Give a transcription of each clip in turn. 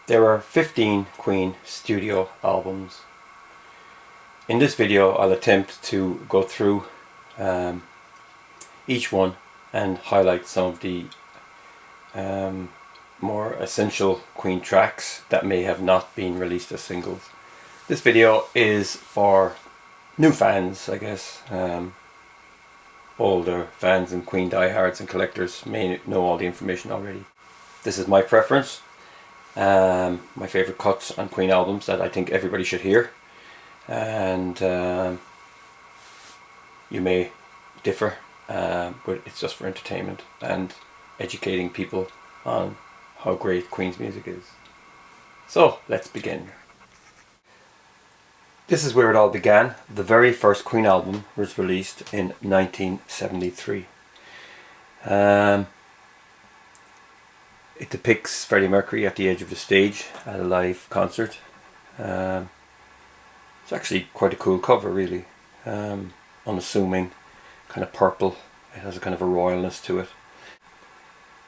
There are 15 Queen studio albums. In this video I'll attempt to go through each one and highlight some of the more essential Queen tracks that may have not been released as singles. This video is for new fans, I guess. Older fans and Queen diehards and collectors may know all the information already. This is my preference, my favourite cuts on Queen albums that I think everybody should hear, and you may differ, but it's just for entertainment and educating people on how great Queen's music is. So let's begin. This is where it all began. The very first Queen album was released in 1973. It depicts Freddie Mercury at the edge of the stage at a live concert. It's actually quite a cool cover, really. Unassuming, kind of purple. It has a kind of a royalness to it.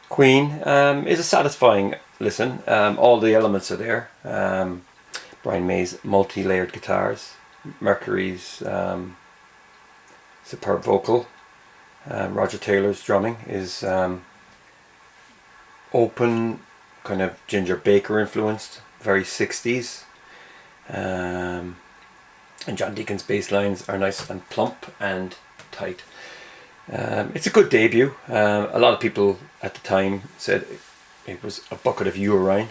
Queen is a satisfying listen. All the elements are there. Brian May's multi-layered guitars, Mercury's superb vocal, Roger Taylor's drumming is open, kind of Ginger Baker influenced, very 60s, and John Deacon's bass lines are nice and plump and tight. It's a good debut. A lot of people at the time said it was a bucket of urine.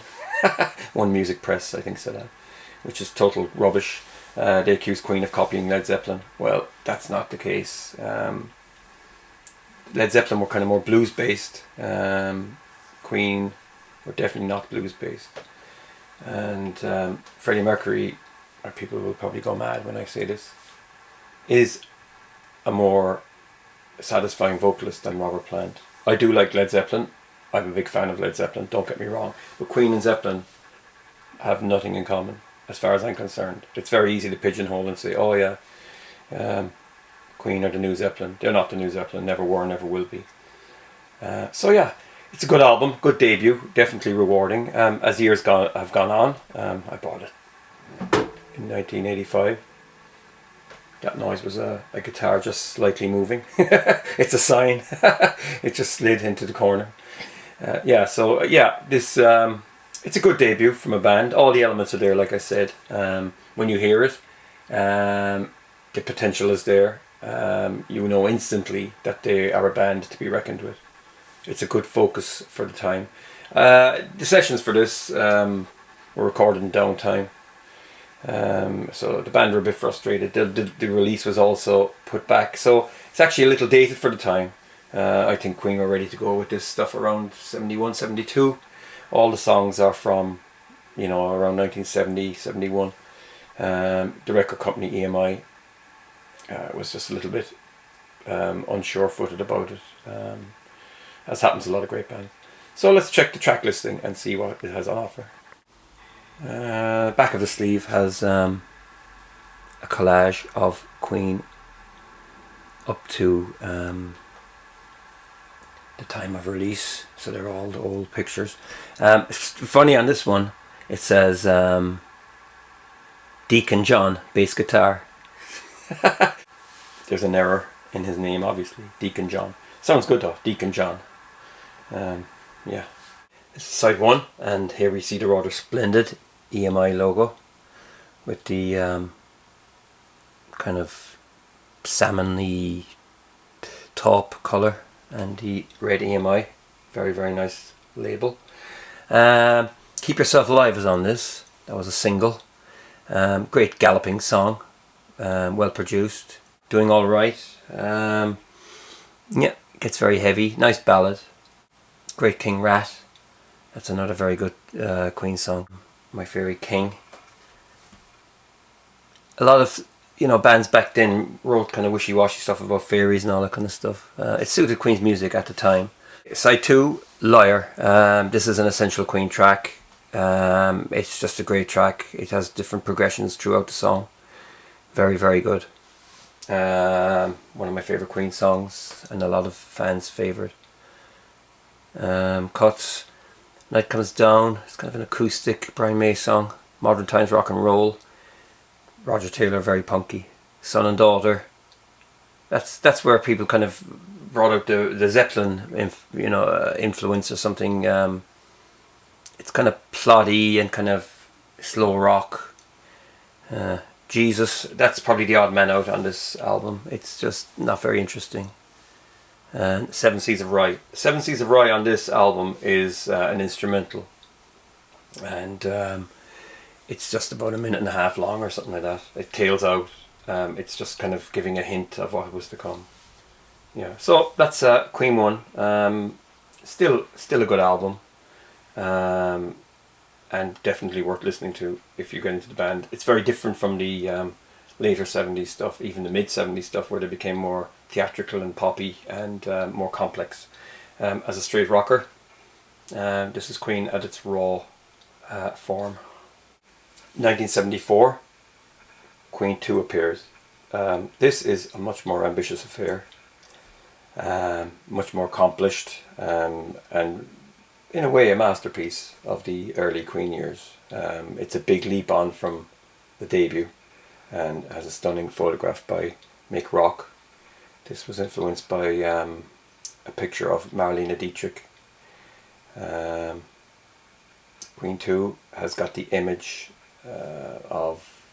One music press, I think, said that, which is total rubbish. They accused Queen of copying Led Zeppelin. Well, that's not the case. Led Zeppelin were kind of more blues based. Queen were definitely not blues based. And Freddie Mercury, or people will probably go mad when I say this, is a more satisfying vocalist than Robert Plant. I do like Led Zeppelin. I'm a big fan of Led Zeppelin, don't get me wrong. But Queen and Zeppelin have nothing in common, as far as I'm concerned. It's very easy to pigeonhole and say, oh yeah, Queen are the new Zeppelin. They're not the new Zeppelin, never were, never will be. So yeah, it's a good album, good debut, definitely rewarding. As years have gone on, I bought it in 1985. That noise was a guitar just slightly moving. It's a sign. It just slid into the corner. This it's a good debut from a band. All the elements are there, like I said. When you hear it, the potential is there. You know instantly that they are a band to be reckoned with. It's a good focus for the time. The sessions for this were recorded in downtime. So the band were a bit frustrated. The release was also put back. So it's actually a little dated for the time. I think Queen were ready to go with this stuff around 71, 72. All the songs are from, around 1970, 71. The record company EMI was just a little bit unsure-footed about it, as happens to a lot of great bands. So let's check the track listing and see what it has on offer. Back of the sleeve has a collage of Queen up to the time of release, so they're all the old pictures. It's funny, on this one it says Deacon John bass guitar. There's an error in his name, obviously. Deacon John sounds good though. Deacon John. Yeah, this is side one, and here we see the rather splendid EMI logo with the kind of salmon-y taupe colour and the red EMI. Very, very nice label. Keep Yourself Alive is on this. That was a single. Great galloping song. Well produced. Doing all right. Yeah, gets very heavy. Nice ballad. Great King Rat. That's another very good Queen song. My fairy king. A lot of bands back then wrote kind of wishy-washy stuff about fairies and all that kind of stuff. It suited Queen's music at the time. Side 2, Liar. This is an essential Queen track. It's just a great track. It has different progressions throughout the song. Very, very good. One of my favourite Queen songs, and a lot of fans' favourite. Cuts. Night Comes Down, it's kind of an acoustic Brian May song. Modern Times Rock and Roll, Roger Taylor, very punky. Son and Daughter, that's where people kind of brought out the Zeppelin influence or something. It's kind of ploddy and kind of slow rock. Jesus, that's probably the odd man out on this album. It's just not very interesting. And Seven Seas of Rye. Seven Seas of Rye on this album is an instrumental, and it's just about a minute and a half long or something like that. It tails out. It's just kind of giving a hint of what was to come. Yeah, so that's Queen 1. Still a good album, and definitely worth listening to if you get into the band. It's very different from the later 70s stuff, even the mid 70s stuff, where they became more theatrical and poppy and more complex. As a straight rocker, this is Queen at its raw form. 1974, Queen 2 appears. This is a much more ambitious affair, much more accomplished, and in a way a masterpiece of the early Queen years. It's a big leap on from the debut, and has a stunning photograph by Mick Rock. This was influenced by a picture of Marlene Dietrich. Queen 2 has got the image of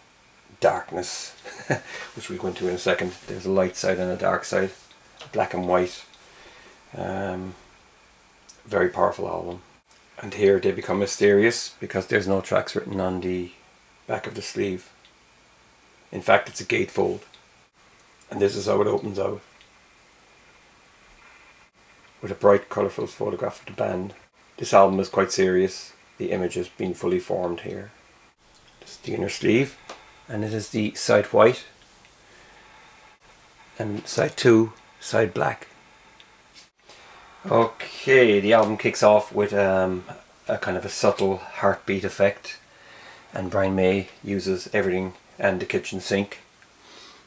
darkness, which we'll go into in a second. There's a light side and a dark side, black and white. Very powerful album. And here they become mysterious because there's no tracks written on the back of the sleeve. In fact, it's a gatefold, and this is how it opens out, with a bright, colourful photograph of the band. This album is quite serious. The image has been fully formed here. This is the inner sleeve, and it is the side white, and side 2, side black. Okay, the album kicks off with a kind of a subtle heartbeat effect, and Brian May uses everything and the kitchen sink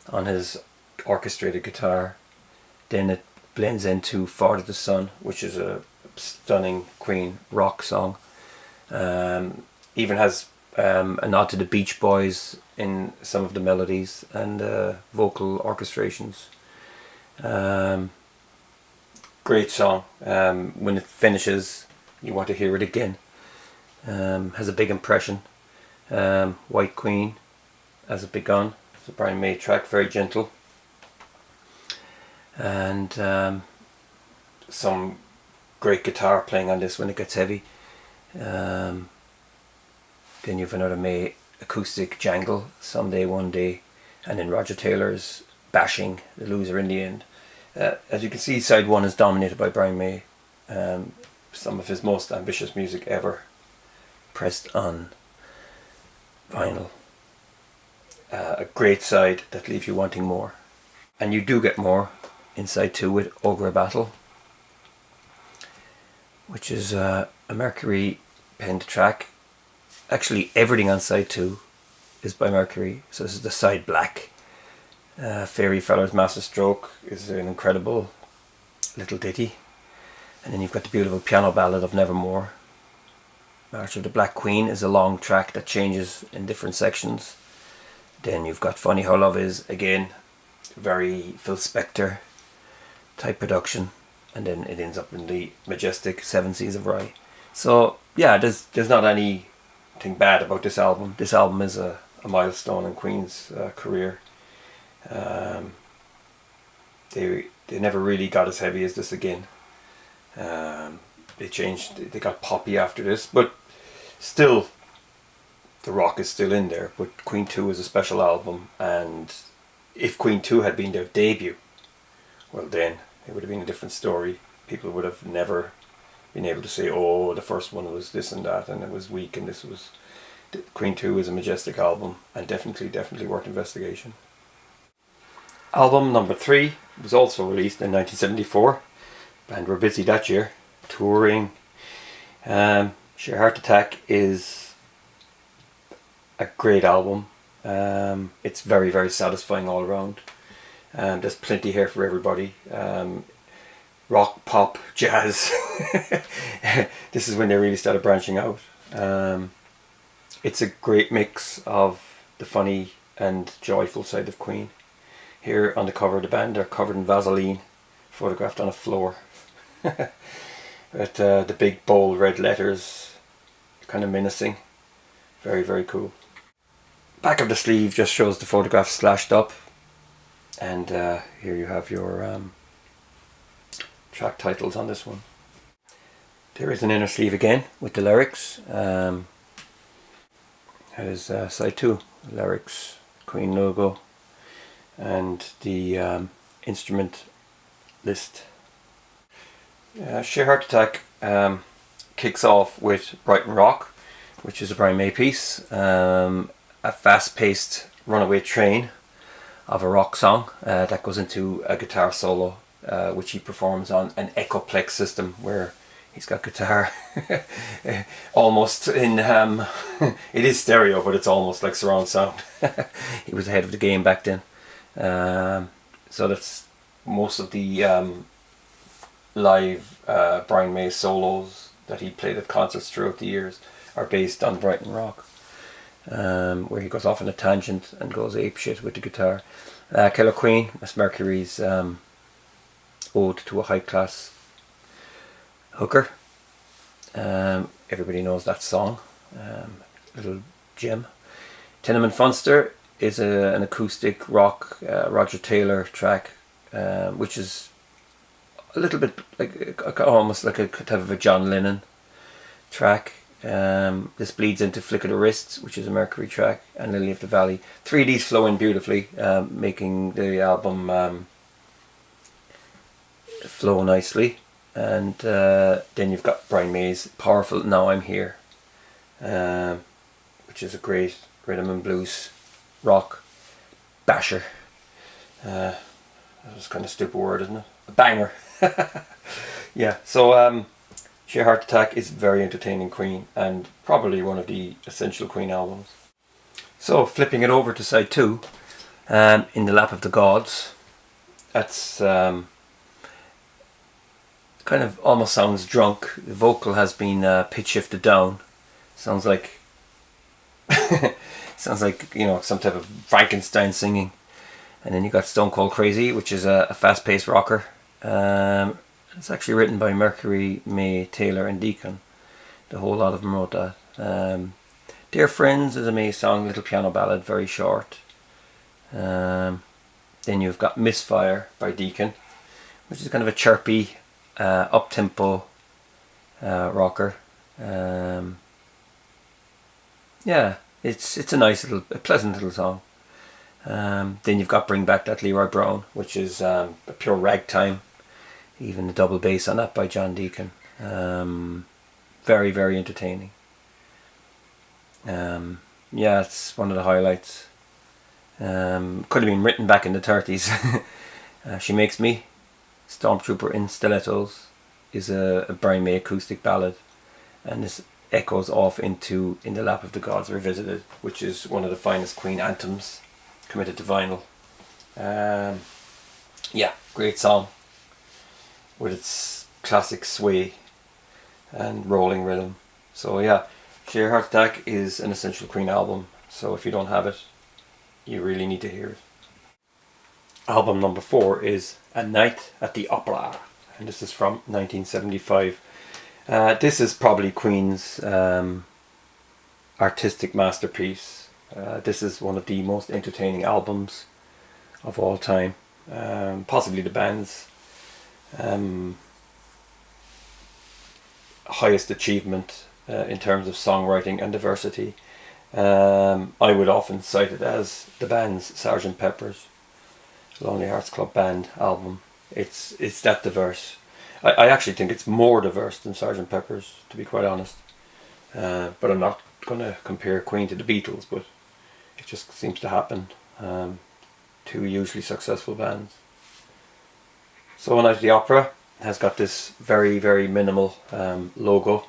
on his orchestrated guitar. Then it blends into Father to Son, which is a stunning Queen rock song. Even has a nod to the Beach Boys in some of the melodies and vocal orchestrations. Great song. When it finishes, you want to hear it again. Has a big impression. White Queen, As It Begun. It's a Brian May track, very gentle. And some great guitar playing on this when it gets heavy. Then you've another May acoustic jangle, Someday One Day, and then Roger Taylor's bashing the loser in the end. As you can see, side 1 is dominated by Brian May. Some of his most ambitious music ever pressed on vinyl. A great side that leaves you wanting more, and you do get more in side 2 with Ogre Battle, which is a Mercury penned track. Actually, everything on side 2 is by Mercury, so this is the side black. Fairy Feller's Master Stroke is an incredible little ditty, and then you've got the beautiful piano ballad of Nevermore. March of the Black Queen is a long track that changes in different sections. Then you've got Funny How Love Is, again, very Phil Spector type production, and then it ends up in the majestic Seven Seas of Rye. So yeah, there's not anything bad about this album. This album is a milestone in Queen's career. They never really got as heavy as this again. They changed, they got poppy after this, but still the rock is still in there. But Queen 2 is a special album, and if Queen 2 had been their debut, well then it would have been a different story. People would have never been able to say, oh, the first one was this and that and it was weak, and this was... Queen 2 is a majestic album, and definitely worth investigation. Album number 3 was also released in 1974. Band were busy that year, touring. Sheer Heart Attack is a great album. It's very satisfying all around. There's plenty here for everybody. rock, pop, jazz. This is when they really started branching out. It's a great mix of the funny and joyful side of Queen. Here on the cover of the band, they're covered in Vaseline, photographed on a floor. With the big bold red letters, kind of menacing. Very, very cool. Back of the sleeve just shows the photograph slashed up. And here you have your track titles on this one. There is an inner sleeve again with the lyrics. That is side 2. Lyrics, Queen logo, and the instrument list. Sheer Heart Attack kicks off with Brighton Rock, which is a Brian May piece. A fast-paced runaway train of a rock song that goes into a guitar solo, which he performs on an Echoplex system, where he's got guitar almost in it is stereo, but it's almost like surround sound. He was ahead of the game back then. So that's most of the live Brian May solos that he played at concerts throughout the years are based on Brighton Rock, where he goes off on a tangent and goes apeshit with the guitar. Killer Queen, Miss Mercury's ode to a high class hooker. Everybody knows that song. Little gem. Tenement Funster is an acoustic rock Roger Taylor track, which is a little bit like almost like a type of a John Lennon track. This bleeds into Flick of the Wrist, which is a Mercury track, and Lily of the Valley. 3Ds flow in beautifully, making the album flow nicely. And then you've got Brian May's powerful Now I'm Here, which is a great rhythm and blues rock basher. That was kind of a stupid word, isn't it? A banger. Yeah, so Sheer Heart Attack is very entertaining Queen, and probably one of the essential Queen albums. So flipping it over to side 2, In the Lap of the Gods. That's kind of almost sounds drunk. The vocal has been pitch shifted down. Sounds like sounds like, you know, some type of Frankenstein singing. And then you got Stone Cold Crazy, which is a fast-paced rocker. It's actually written by Mercury, May, Taylor and Deacon. The whole lot of them wrote that. Dear Friends is a May song, little piano ballad, very short. Then you've got Misfire by Deacon, which is kind of a chirpy, up-tempo rocker. Yeah, it's a nice little, a pleasant little song. Then you've got Bring Back That Leroy Brown, which is a pure ragtime. Even the double bass on that by John Deacon. Very, very entertaining. Yeah, it's one of the highlights. Could have been written back in the 30s. She Makes Me, Stormtrooper in Stilettos, is a Brian May acoustic ballad, and this echoes off into In the Lap of the Gods Revisited, which is one of the finest Queen anthems committed to vinyl. Yeah, great song with its classic sway and rolling rhythm. So yeah, Sheer Heart Attack is an essential Queen album, so if you don't have it, you really need to hear it. Album number 4 is A Night at the Opera, and this is from 1975. This is probably Queen's artistic masterpiece. This is one of the most entertaining albums of all time. Possibly the band's highest achievement in terms of songwriting and diversity. I would often cite it as the band's Sgt. Pepper's Lonely Hearts Club Band album. It's that diverse. I actually think it's more diverse than Sgt. Pepper's, to be quite honest. But I'm not going to compare Queen to the Beatles, but it just seems to happen. Two hugely successful bands. So A Night at the Opera has got this very, very minimal logo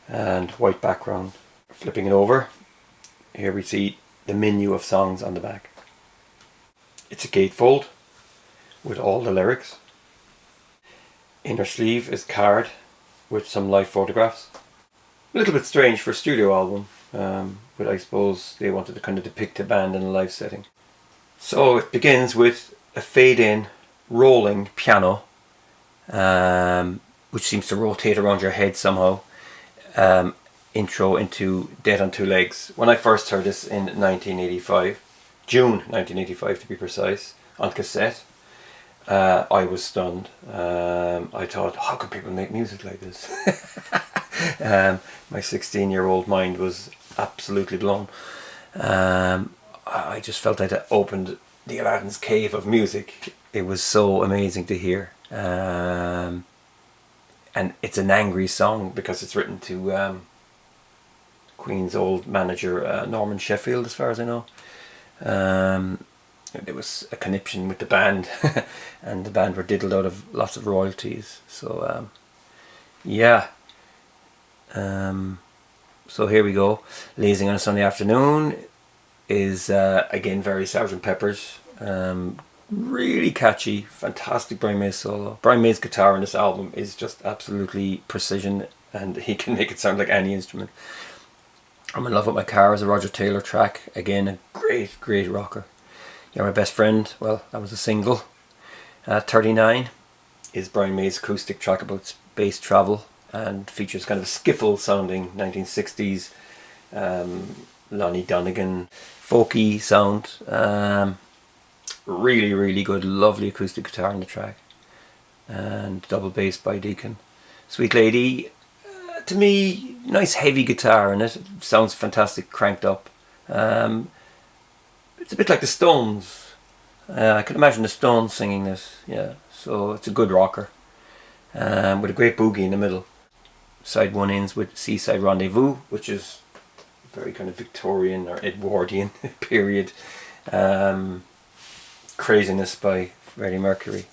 and white background. Flipping it over, here we see the menu of songs on the back. It's a gatefold with all the lyrics. Inner sleeve is card with some live photographs. A little bit strange for a studio album, but I suppose they wanted to kind of depict a band in a live setting. So it begins with a fade-in rolling piano, which seems to rotate around your head somehow. Intro into Dead on Two Legs. When I first heard this in 1985, June 1985 to be precise, on cassette, I was stunned. I thought, how can people make music like this? My 16-year-old mind was absolutely blown. I just felt I'd opened the Aladdin's cave of music. It was so amazing to hear. And it's an angry song because it's written to Queen's old manager, Norman Sheffield, as far as I know. There was a conniption with the band, and the band were diddled out of lots of royalties. So, yeah. So here we go. Lazing on a Sunday Afternoon is, again, very Sgt. Pepper's. Really catchy, fantastic Brian May solo. Brian May's guitar in this album is just absolutely precision, and he can make it sound like any instrument. I'm in Love With My Car is a Roger Taylor track. Again, a great rocker. You're My Best Friend, well, that was a single. 39 is Brian May's acoustic track about space travel and features kind of a skiffle sounding 1960s Lonnie Donegan folky sound. Really good, lovely acoustic guitar on the track, and double bass by Deacon. Sweet Lady, to me, nice heavy guitar in it. Sounds fantastic, cranked up. It's a bit like the Stones. I can imagine the Stones singing this. Yeah, so it's a good rocker, with a great boogie in the middle. Side one ends with Seaside Rendezvous, which is very kind of Victorian or Edwardian period. Craziness by Freddie Mercury,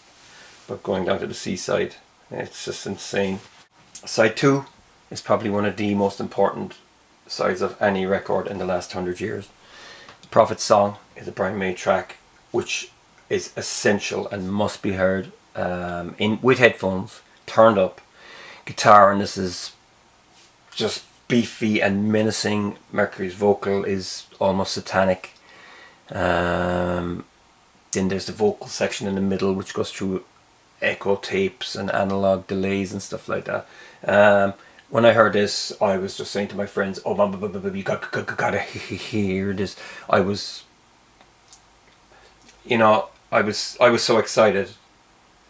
but going down to the seaside, it's just insane. Side 2 is probably one of the most important sides of any record in the last 100 years. The Prophet's Song is a Brian May track which is essential and must be heard with headphones, turned up, guitar, and this is just beefy and menacing. Mercury's vocal is almost satanic. Then there's the vocal section in the middle, which goes through echo tapes and analog delays and stuff like that. When I heard this, I was just saying to my friends, "Oh, you gotta hear this." I was so excited,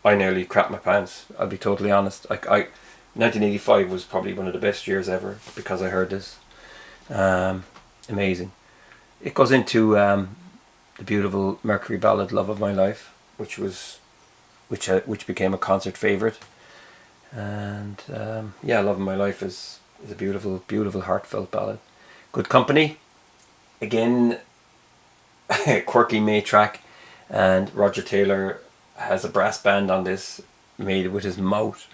I nearly crapped my pants. I'll be totally honest. 1985 was probably one of the best years ever because I heard this. Amazing. It goes into the beautiful Mercury ballad "Love of My Life," which became a concert favourite. And "Love of My Life" is a beautiful heartfelt ballad. Good Company, again, quirky May track, and Roger Taylor has a brass band on this made with his mouth.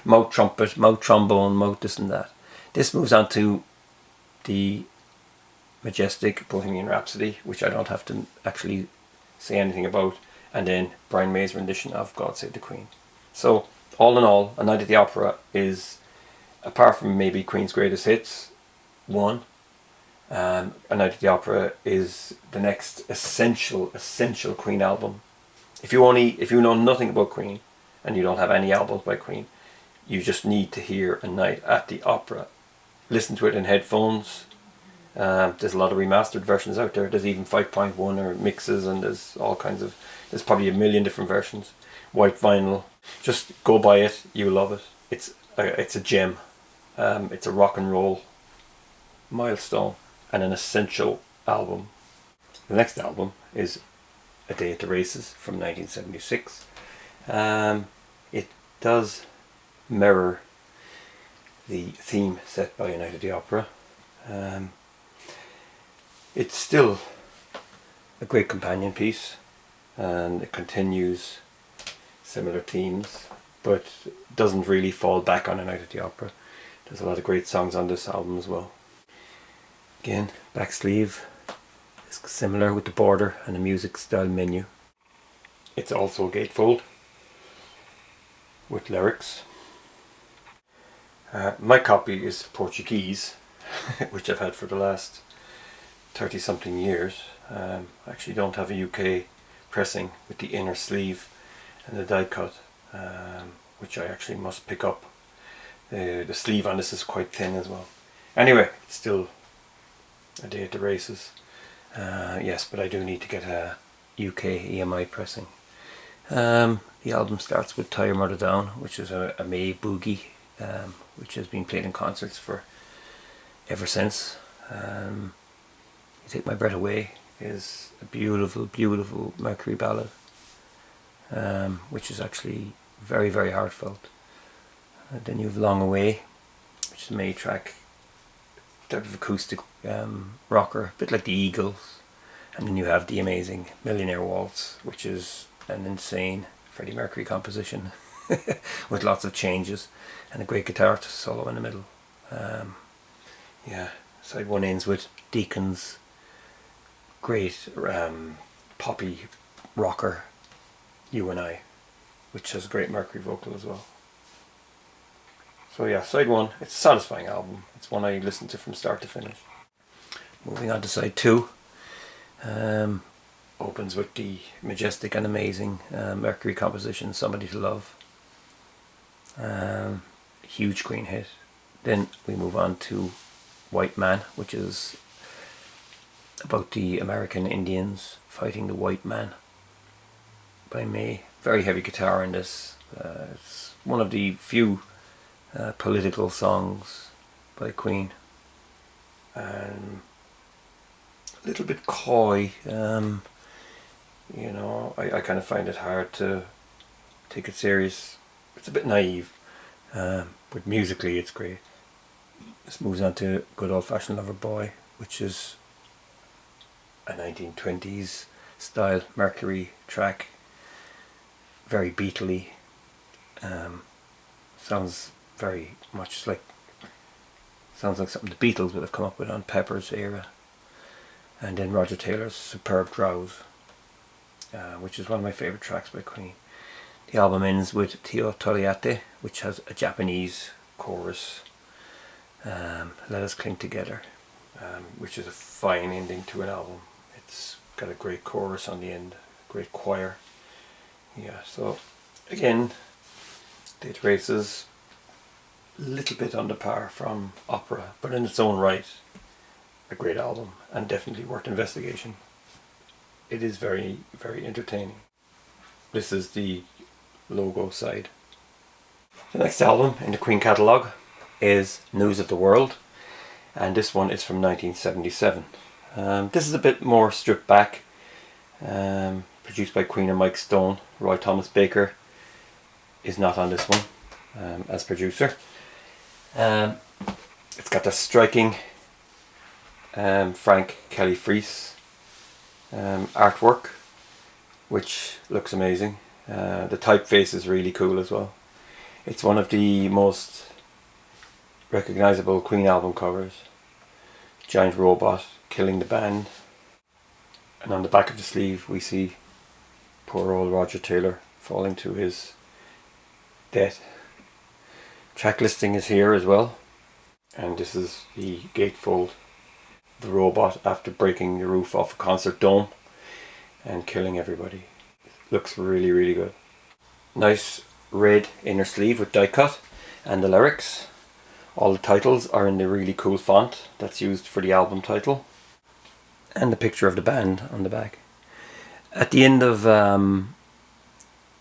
Mouth trumpet, mouth trombone, mouth this and that. This moves on to the majestic Bohemian Rhapsody, which I don't have to actually say anything about, and then Brian May's rendition of God Save the Queen. So, all in all, A Night at the Opera is, apart from maybe Queen's Greatest Hits, one. A Night at the Opera is the next essential Queen album. If you know nothing about Queen, and you don't have any albums by Queen, you just need to hear A Night at the Opera. Listen to it in headphones. There's a lot of remastered versions out there. There's even 5.1 or mixes, and there's probably a million different versions. White vinyl. Just go buy it. You'll love it. It's a gem. It's a rock and roll milestone and an essential album. The next album is A Day at the Races from 1976. It does mirror the theme set by A Night at the Opera. It's still a great companion piece, and it continues similar themes, but doesn't really fall back on A Night at the Opera. There's a lot of great songs on this album as well. Again, back sleeve is similar with the border and the music style menu. It's also a gatefold. with lyrics. My copy is Portuguese, which I've had for the last 30 something years. I actually don't have a UK pressing with the inner sleeve and the die cut, which I actually must pick up. The sleeve on this is quite thin as well. Anyway, it's still a day at the races. Yes, but I do need to get a UK EMI pressing. The album starts with Tie Your Mother Down, which is a May boogie, which has been played in concerts for ever since. You Take My Breath Away is a beautiful, beautiful Mercury ballad, which is actually very, very heartfelt. And then you have Long Away, which is a May track, type of acoustic rocker, a bit like the Eagles. And then you have the amazing Millionaire Waltz, which is an insane Freddie Mercury composition with lots of changes and a great guitar solo in the middle. Yeah, side one ends with Deacon's great poppy rocker You and I, which has a great Mercury vocal as well. So yeah, side one, it's a satisfying album. It's one I listen to from start to finish. Moving on to side two, opens with the majestic and amazing Mercury composition Somebody to Love. Huge Queen hit. Then we move on to White Man, which is about the American Indians fighting the white man by May. Very heavy guitar in this. It's one of the few political songs by Queen. A little bit coy. You know, I kind of find it hard to take it serious. It's a bit naive, but musically it's great. This moves on to Good Old Fashioned Loverboy, which is a 1920s style Mercury track. Very Beatley. Sounds very much like, sounds like something the Beatles would have come up with on Pepper's era. And then Roger Taylor's Superb Drowse, which is one of my favourite tracks by Queen. The album ends with Tio Togliate, which has a Japanese chorus, Let Us Cling Together, which is a fine ending to an album. It's got a great chorus on the end, great choir. Yeah, so again, Date Races, a little bit under par from Opera, but in its own right, a great album and definitely worth investigation. It is very, very entertaining. This is the logo side. The next album in the Queen catalogue is News of the World, and this one is from 1977. This is a bit more stripped back, produced by Queen and Mike Stone. Roy Thomas Baker is not on this one as producer. It's got the striking Frank Kelly Freese artwork, which looks amazing. The typeface is really cool as well. It's one of the most recognisable Queen album covers. Giant robot killing the band, and on the back of the sleeve we see poor old Roger Taylor falling to his death. Track listing is here as well, and this is the gatefold. The robot after breaking the roof off a concert dome and killing everybody. Looks really, really good. Nice red inner sleeve with die cut, and the lyrics. All the titles are in the really cool font that's used for the album title, and the picture of the band on the back. At the end of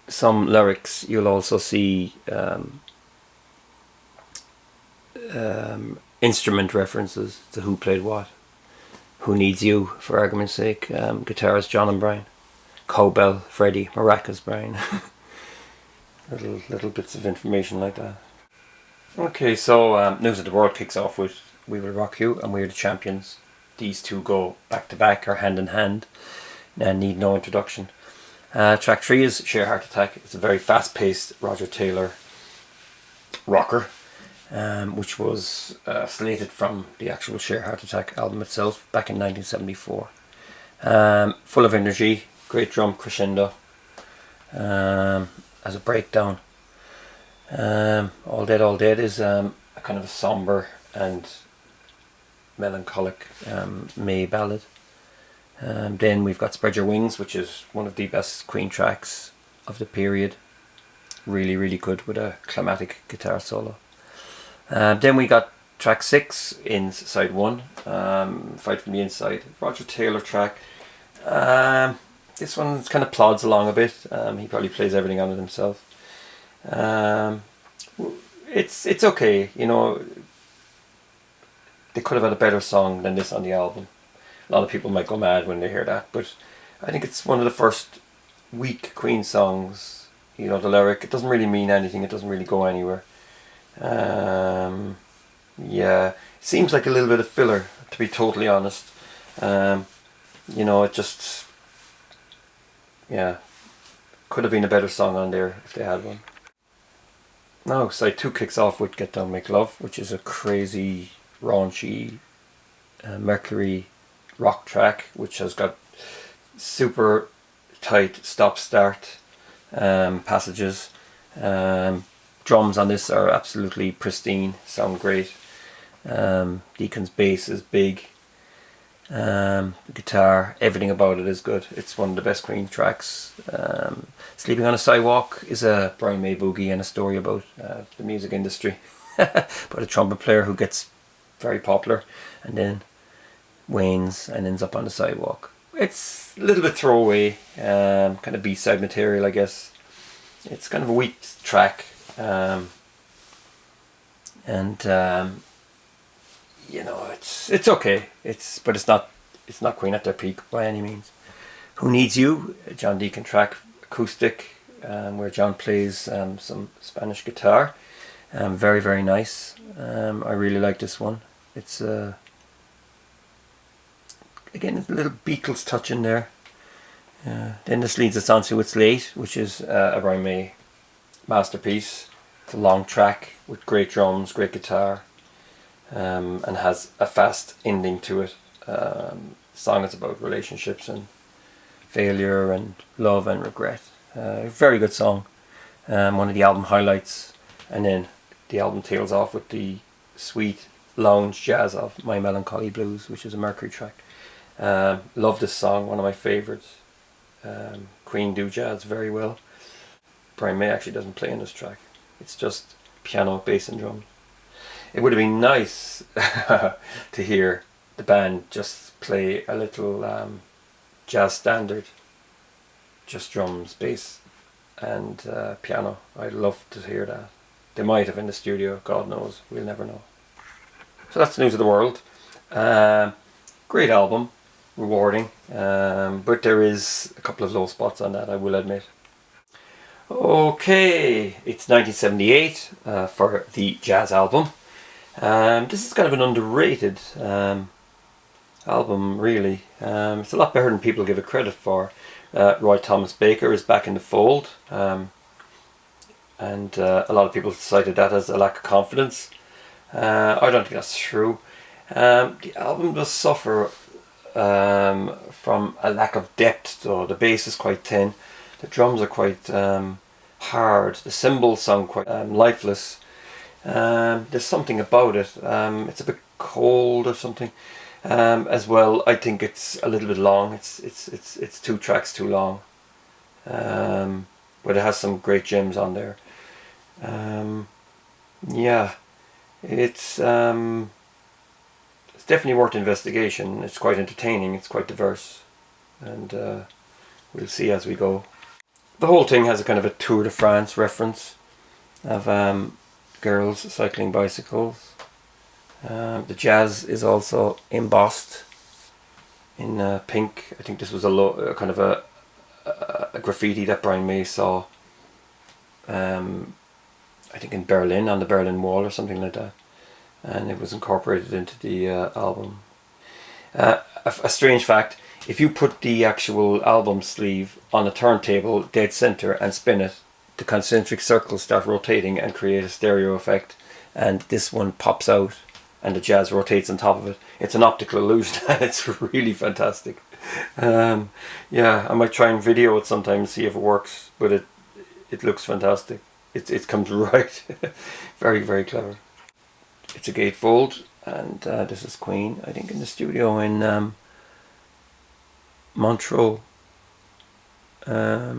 some lyrics you'll also see instrument references to who played what. Who Needs You, for argument's sake. Guitarist John and Brian. Cowbell, Freddie, Maracas, Brian. little bits of information like that. Okay, so News of the World kicks off with We Will Rock You and We're the Champions. These two go back to back or hand in hand and need no introduction. Track 3 is Sheer Heart Attack. It's a very fast paced Roger Taylor rocker, which was slated from the actual Sheer Heart Attack album itself back in 1974. Full of energy, great drum crescendo as a breakdown. All Dead, All Dead is a kind of a somber and melancholic May ballad. Then we've got Spread Your Wings, which is one of the best Queen tracks of the period. Really, really good with a climatic guitar solo. Then we got track 6 in side 1, Fight From the Inside, Roger Taylor track. This one kind of plods along a bit. He probably plays everything on it himself. It's okay, you know. They could have had a better song than this on the album. A lot of people might go mad when they hear that, but I think it's one of the first weak Queen songs. You know, the lyric, it doesn't really mean anything, it doesn't really go anywhere. Yeah, seems like a little bit of filler, to be totally honest. You know, it just, yeah, could have been a better song on there if they had one. Now, side 2 kicks off with Get Down Make Love, which is a crazy, raunchy, Mercury rock track, which has got super tight stop-start passages. Drums on this are absolutely pristine, sound great. Deacon's bass is big. The guitar, everything about it is good. It's one of the best Queen tracks. Sleeping on a Sidewalk is a Brian May boogie and a story about the music industry. About a trumpet player who gets very popular and then wanes and ends up on the sidewalk. It's a little bit throwaway, kind of B-side material, I guess. It's kind of a weak track, and you know, it's okay. But it's not Queen at their peak by any means. Who Needs You, a John Deacon track, acoustic, where John plays some Spanish guitar. Very, very nice. I really like this one. It's again, a little Beatles touch in there. Then this leads us on to It's Late, which is a Brian May masterpiece. It's a long track with great drums, great guitar, and has a fast ending to it. The song is about relationships and failure and love and regret. Very good song. One of the album highlights. And then the album tails off with the sweet lounge jazz of My Melancholy Blues, which is a Mercury track. Love this song, one of my favourites. Queen do jazz very well. Brian May actually doesn't play in this track. It's just piano, bass and drums. It would have been nice to hear the band just play a little jazz standard. Just drums, bass and piano. I'd love to hear that. They might have in the studio, God knows, we'll never know. So that's the news of the world. Great album, rewarding, but there is a couple of low spots on that, I will admit. Okay, it's 1978 for the jazz album. This is kind of an underrated album, really. It's a lot better than people give it credit for. Roy Thomas Baker is back in the fold, and a lot of people cited that as a lack of confidence. I don't think that's true. The album does suffer from a lack of depth, though. The bass is quite thin, the drums are quite hard, the cymbals sound quite lifeless. There's something about it. It's a bit cold or something. As well, I think it's a little bit long. It's 2 tracks too long. But it has some great gems on there. Yeah, it's definitely worth investigation. It's quite entertaining. It's quite diverse, and we'll see as we go. The whole thing has a kind of a Tour de France reference of girls cycling bicycles. The jazz is also embossed in pink. I think this was a kind of a graffiti that Brian May saw. I think in Berlin, on the Berlin Wall or something like that, and it was incorporated into the album. A strange fact: if you put the actual album sleeve on a turntable dead center and spin it, the concentric circles start rotating and create a stereo effect, and this one pops out and the jazz rotates on top of it. It's an optical illusion and it's really fantastic. Yeah, I might try and video it sometime and see if it works, but it looks fantastic. it comes right. Very, very clever. It's a gatefold, and this is Queen, I think, in the studio in Montreux. I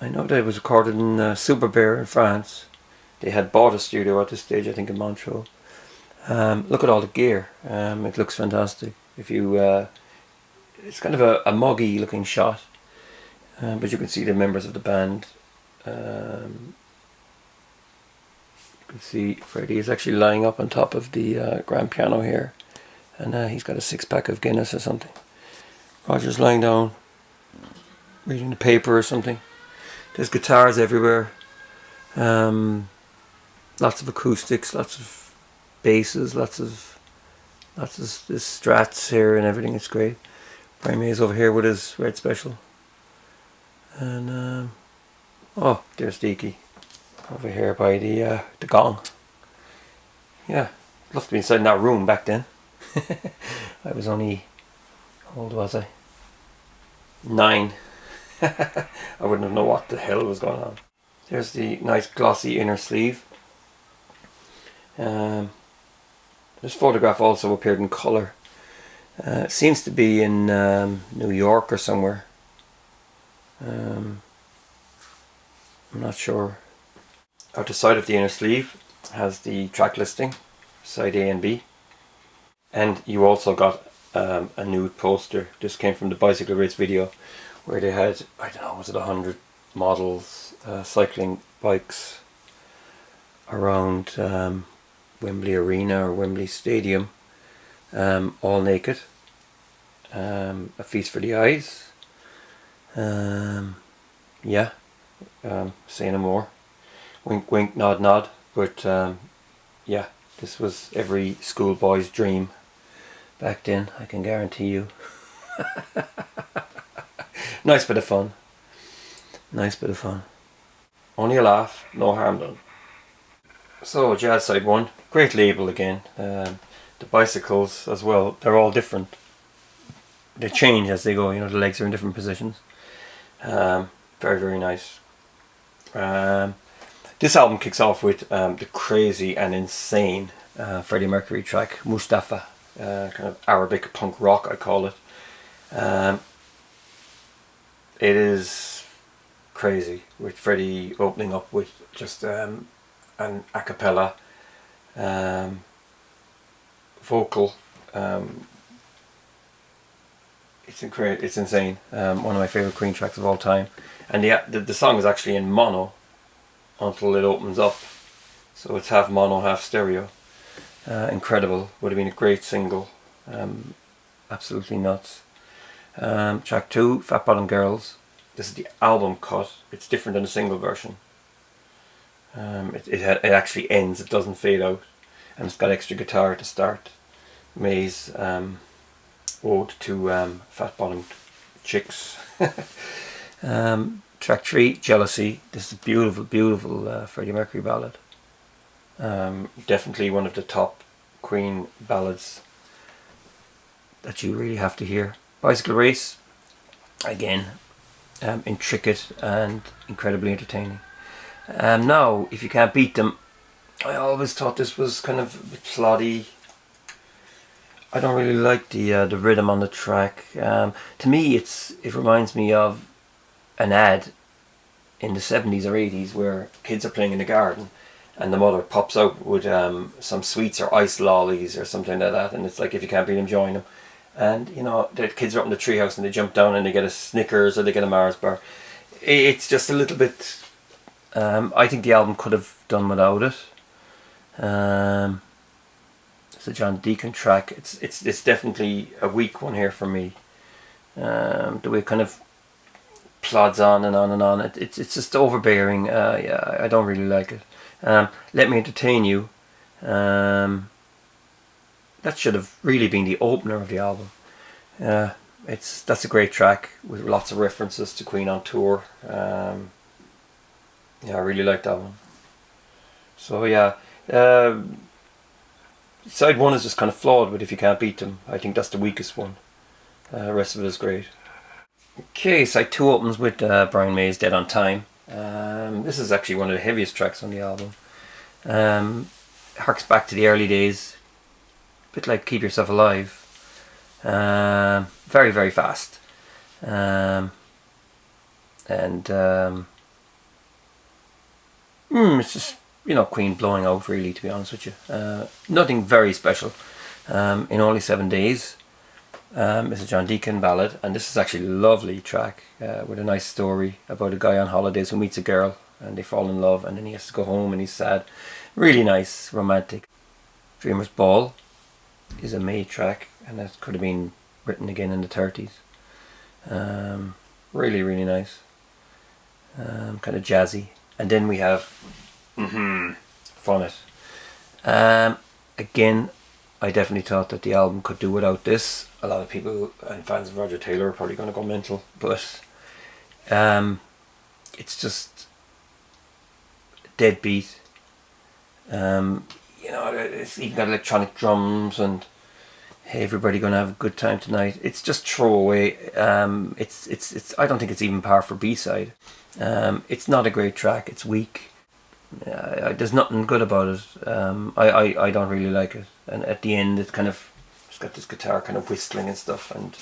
know that it was recorded in Super Bear in France. They had bought a studio at this stage, I think, in Montreux. Look at all the gear. It looks fantastic. If you, it's kind of a muggy looking shot, but you can see the members of the band. You can see Freddie is actually lying up on top of the grand piano here, and he's got a 6-pack of Guinness or something. Roger's lying down, reading the paper or something. There's guitars everywhere. Lots of acoustics, lots of basses, lots of strats here and everything. It's great. Brian May's over here with his Red Special, and oh, there's Deaky over here by the gong. Yeah, love to be inside in that room back then. I was only, how old was I? 9. I wouldn't have known what the hell was going on. There's the nice glossy inner sleeve. This photograph also appeared in colour. It seems to be in New York or somewhere. I'm not sure. Out the side of the inner sleeve has the track listing, side A and B. And you also got a nude poster. This came from the Bicycle Race video, where they had, I don't know, was it 100 models cycling bikes around Wembley Arena or Wembley Stadium, all naked. A feast for the eyes. Yeah, say no more. Wink wink, nod nod. But yeah, this was every schoolboy's dream back then, I can guarantee you. Nice bit of fun. Nice bit of fun. Only a laugh, no harm done. So, Jazz Side 1, great label again. The bicycles as well, they're all different. They change as they go, you know, the legs are in different positions. Very, very nice. This album kicks off with the crazy and insane Freddie Mercury track, Mustafa. Kind of Arabic punk rock, I call it. It is crazy, with Freddie opening up with just an a cappella vocal. It's insane. One of my favourite Queen tracks of all time. And the song is actually in mono until it opens up. So it's half mono, half stereo. Incredible. Would have been a great single. Absolutely nuts. Track 2, Fat Bottom Girls. This is the album cut. It's different than the single version. It actually ends. It doesn't fade out, and it's got extra guitar to start. May's ode to fat bottomed chicks. Track 3, Jealousy. This is a beautiful, beautiful Freddie Mercury ballad. Definitely one of the top Queen ballads that you really have to hear. Bicycle Race, again, intricate and incredibly entertaining. Now, If You Can't Beat Them, I always thought this was kind of a bit ploddy. I don't really like the rhythm on the track. To me, it reminds me of an ad in the 70s or 80s where kids are playing in the garden and the mother pops out with some sweets or ice lollies or something like that, and it's like, if you can't beat them, join them. And you know, the kids are up in the treehouse and they jump down and they get a Snickers or they get a Mars bar. It's just a little bit. I think the album could have done without it. It's a John Deacon track. It's definitely a weak one here for me. The way it kind of plods on and on and on. It's just overbearing. Yeah, I don't really like it. Let Me Entertain You. That should have really been the opener of the album. That's a great track with lots of references to Queen on tour. Yeah, I really like that one. So yeah, side 1 is just kind of flawed, but If You Can't Beat Them, I think that's the weakest one. The rest of it is great. Okay, side 2 opens with Brian May's Dead on Time. This is actually one of the heaviest tracks on the album. Harks back to the early days, a bit like Keep Yourself Alive. Very, very fast. It's just, Queen blowing out, really, to be honest with you. Nothing very special. In Only 7 Days, it's a John Deacon ballad, and this is actually a lovely track with a nice story about a guy on holidays who meets a girl and they fall in love, and then he has to go home and he's sad. Really nice, romantic. Dreamer's Ball is a May track, and that could have been written again in the 30s. Really, really nice. Kind of jazzy. And then we have Fun It. Again, I definitely thought that the album could do without this. A lot of people and fans of Roger Taylor are probably going to go mental, but it's just dead beat. It's even got electronic drums and hey, everybody gonna have a good time tonight. It's just throwaway. It's I don't think it's even par for B-side. It's not a great track. It's weak. There's nothing good about it. I don't really like it. And at the end, it's got this guitar kind of whistling and stuff, and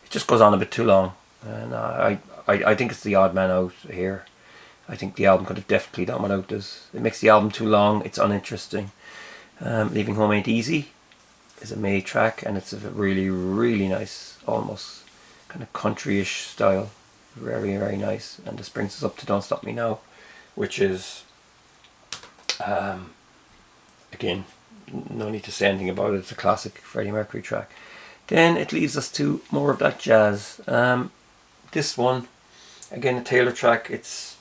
it just goes on a bit too long. And I think it's the odd man out here. I think the album could have definitely done without this. It makes the album too long. It's uninteresting. Leaving Home Ain't Easy is a May track, and it's a really, really nice, almost kind of country-ish style. Very, very nice. And this brings us up to Don't Stop Me Now, which is, again, no need to say anything about it. It's a classic Freddie Mercury track. Then it leads us to more of that jazz. This one, again, a Taylor track. It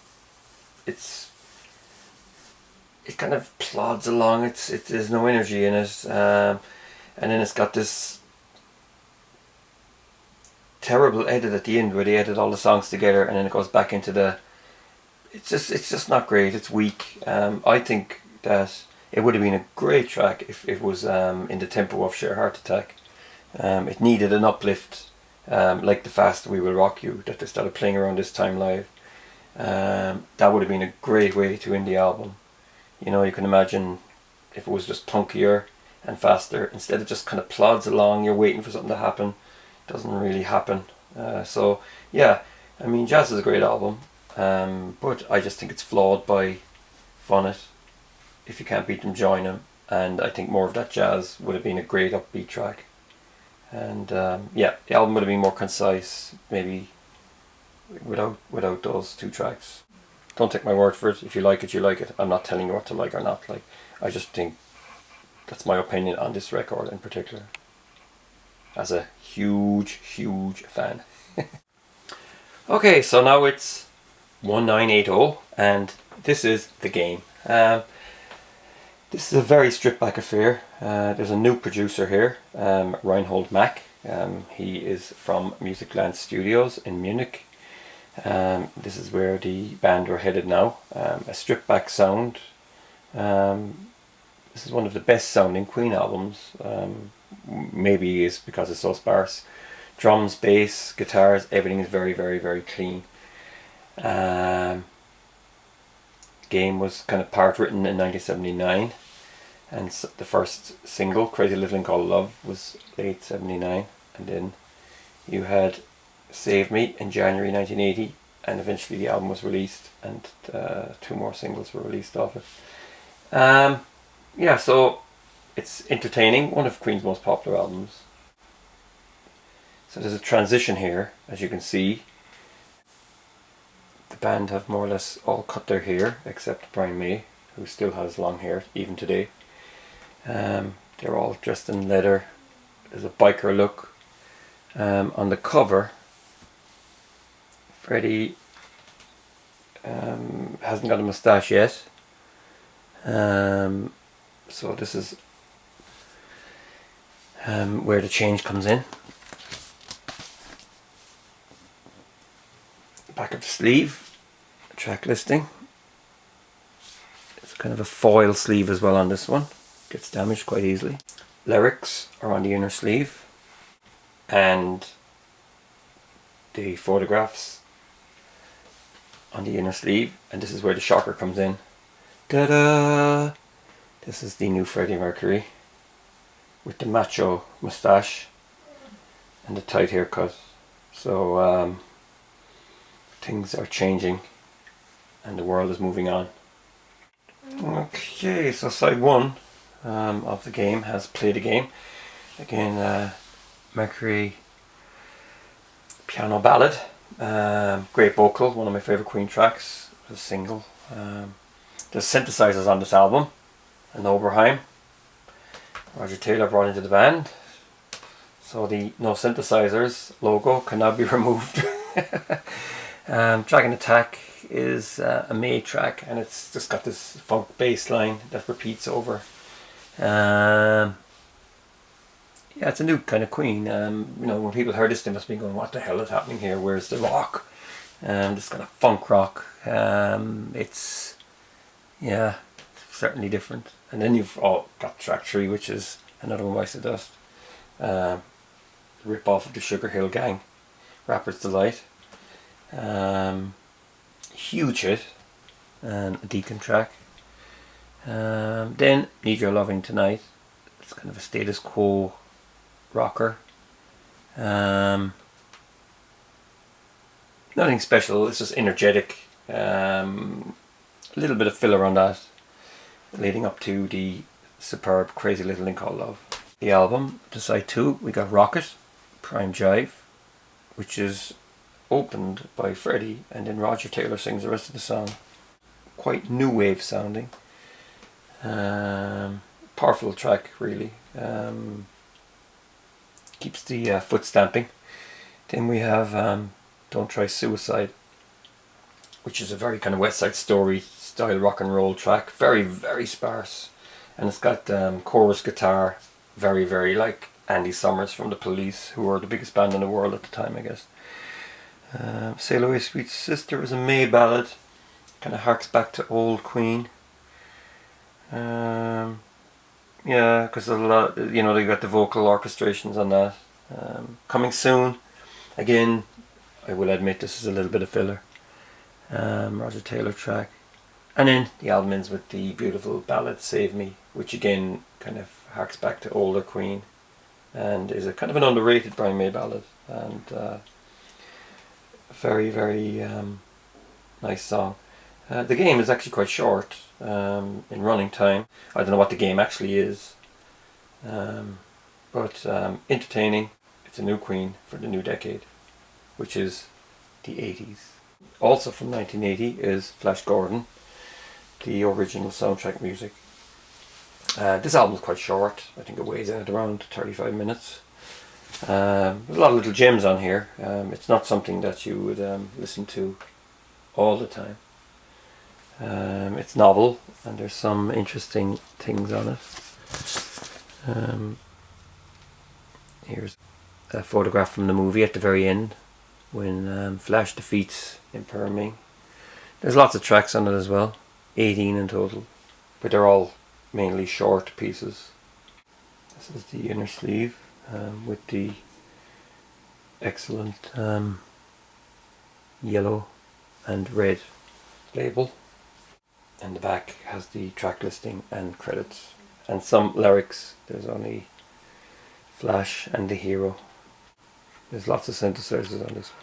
kind of plods along. There's no energy in it, and then it's got this terrible edit at the end where they edit all the songs together, and then it goes back into the. It's just not great. It's weak. I think that it would have been a great track if it was in the tempo of Sheer Heart Attack. It needed an uplift, like The Faster We Will Rock You that they started playing around this time live. That would have been a great way to end the album. You can imagine if it was just punkier and faster, instead of just kind of plods along, you're waiting for something to happen. It doesn't really happen. So yeah, I mean, Jazz is a great album, but I just think it's flawed by Fun It. If you can't beat them, join them. And I think more of that jazz would have been a great upbeat track. And yeah, the album would have been more concise, maybe without those two tracks. Don't take my word for it. If you like it, you like it. I'm not telling you what to like or not like. I just think that's my opinion on this record in particular, as a huge fan. Okay, so now it's 1980, and this is The Game. This is a very stripped back affair. There's a new producer here, Reinhold Mack. He is from Musicland Studios in Munich. This is where the band are headed now. A stripped back sound. This is one of the best sounding Queen albums. Maybe is because it's so sparse. Drums, bass, guitars, everything is very, very, very clean. Game was kind of part written in 1979, and the first single, Crazy Little Thing Called Love, was late 79, and then you had Save Me in January 1980, and eventually the album was released, and 2 more singles were released off it. Yeah, so it's entertaining, one of Queen's most popular albums. So there's a transition here, as you can see. The band have more or less all cut their hair, except Brian May, who still has long hair even today. They're all dressed in leather. There's a biker look. On the cover, Freddie hasn't got a moustache yet. So this is where the change comes in. Back of the sleeve, track listing. It's kind of a foil sleeve as well on this one. Gets damaged quite easily. Lyrics are on the inner sleeve, and the photographs on the inner sleeve, and this is where the shocker comes in. Ta-da! This is the new Freddie Mercury with the macho moustache and the tight haircut. So things are changing and the world is moving on. Okay, so side one of the game has Play the Game. Again, Mercury piano ballad. Great vocal, one of my favourite Queen tracks, a single. There's synthesizers on this album, an Oberheim. Roger Taylor brought into the band, so the no synthesizers logo can now be removed. Dragon Attack is a May track, and it's just got this funk bass line that repeats over. Yeah, it's a new kind of Queen. You know, when people heard this, they must be going, "What the hell is happening here? Where's the rock?" This kind of funk rock. It's certainly different. And then you've got track 3, which is another one by Dust. Rip off of the Sugar Hill Gang, Rapper's Delight. Huge hit and a Deacon track. Then Need Your Loving Tonight. It's kind of a status quo rocker. Nothing special, it's just energetic. A little bit of filler on that, leading up to the superb Crazy Little Thing Called Love. The album, to side 2, we got Rocket, Prime Jive, which is opened by Freddie, and then Roger Taylor sings the rest of the song. Quite new wave sounding. Powerful track, really. Keeps the foot stamping. Then we have Don't Try Suicide, which is a very kind of West Side Story style rock and roll track. Very, very sparse. And it's got chorus guitar, very, very like Andy Summers from the Police, who were the biggest band in the world at the time, I guess. Sail Away Sweet Sister is a May ballad. Kind of harks back to old Queen. Yeah, because a lot, you know, they got the vocal orchestrations on that. Coming Soon, again, I will admit this is a little bit of filler. Roger Taylor track. And then the album ends with the beautiful ballad Save Me, which again kind of harks back to older Queen and is a kind of an underrated Brian May ballad, and a very, very nice song. The game is actually quite short in running time. I don't know what the game actually is, but entertaining. It's a new Queen for the new decade, which is the 80s. Also from 1980 is Flash Gordon, the original soundtrack music. This album is quite short. I think it weighs out around 35 minutes. There's a lot of little gems on here. It's not something that you would listen to all the time. It's novel, and there's some interesting things on it. Here's a photograph from the movie at the very end when Flash defeats Emperor Ming. There's lots of tracks on it as well, 18 in total, but they're all mainly short pieces. This is the inner sleeve with the excellent yellow and red label, and the back has the track listing and credits and some lyrics. There's only Flash and the hero. There's lots of synthesizers on this one.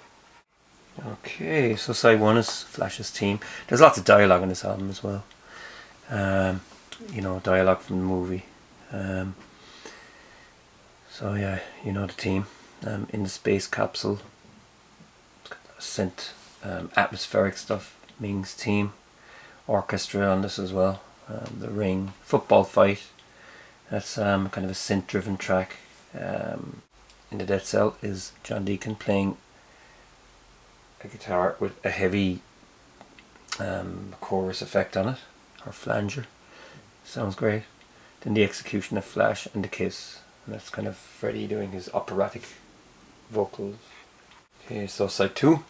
Okay, so side 1 is Flash's team. There's lots of dialogue on this album as well. You know, dialogue from the movie. So yeah, you know the team. In the space capsule, it's got synth, atmospheric stuff. Ming's team, orchestra on this as well. The ring, football fight. That's kind of a synth-driven track. In the Death Cell is John Deacon playing a guitar with a heavy chorus effect on it, or flanger. Sounds great. Then the Execution of Flash and the Kiss, and that's kind of Freddie doing his operatic vocals. Okay, so side 2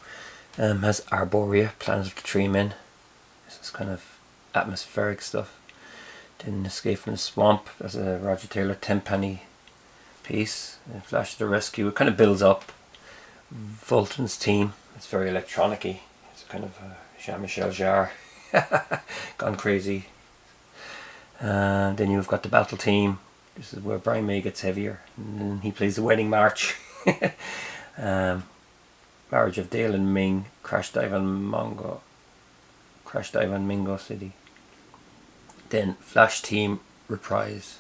has Arborea, Planet of the Tree Men. This is kind of atmospheric stuff. Then Escape from the Swamp, that's a Roger Taylor tenpenny piece. And Flash to the Rescue, it kind of builds up. Vultan's team, it's very electronic-y. It's kind of a Jean-Michel Jarre. Gone crazy. Then you've got the Battle Team. This is where Brian May gets heavier. And then he plays the Wedding March. Marriage of Dale and Ming. Crash Dive on Mingo City. Then Flash Team Reprise.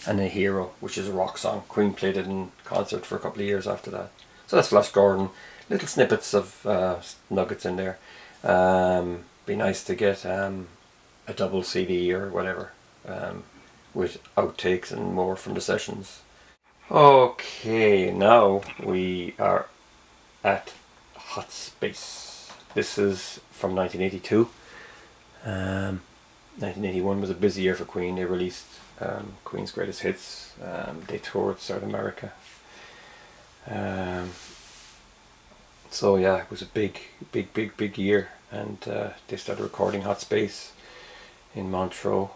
And A Hero, which is a rock song. Queen played it in concert for a couple of years after that. So that's Flash Gordon. Little snippets of nuggets in there. Be nice to get a double CD or whatever, with outtakes and more from the sessions. Okay, now we are at Hot Space. This is from 1982. 1981 was a busy year for Queen. They released Queen's Greatest Hits. They toured South America. So yeah, it was a big year, and they started recording Hot Space in Montreux.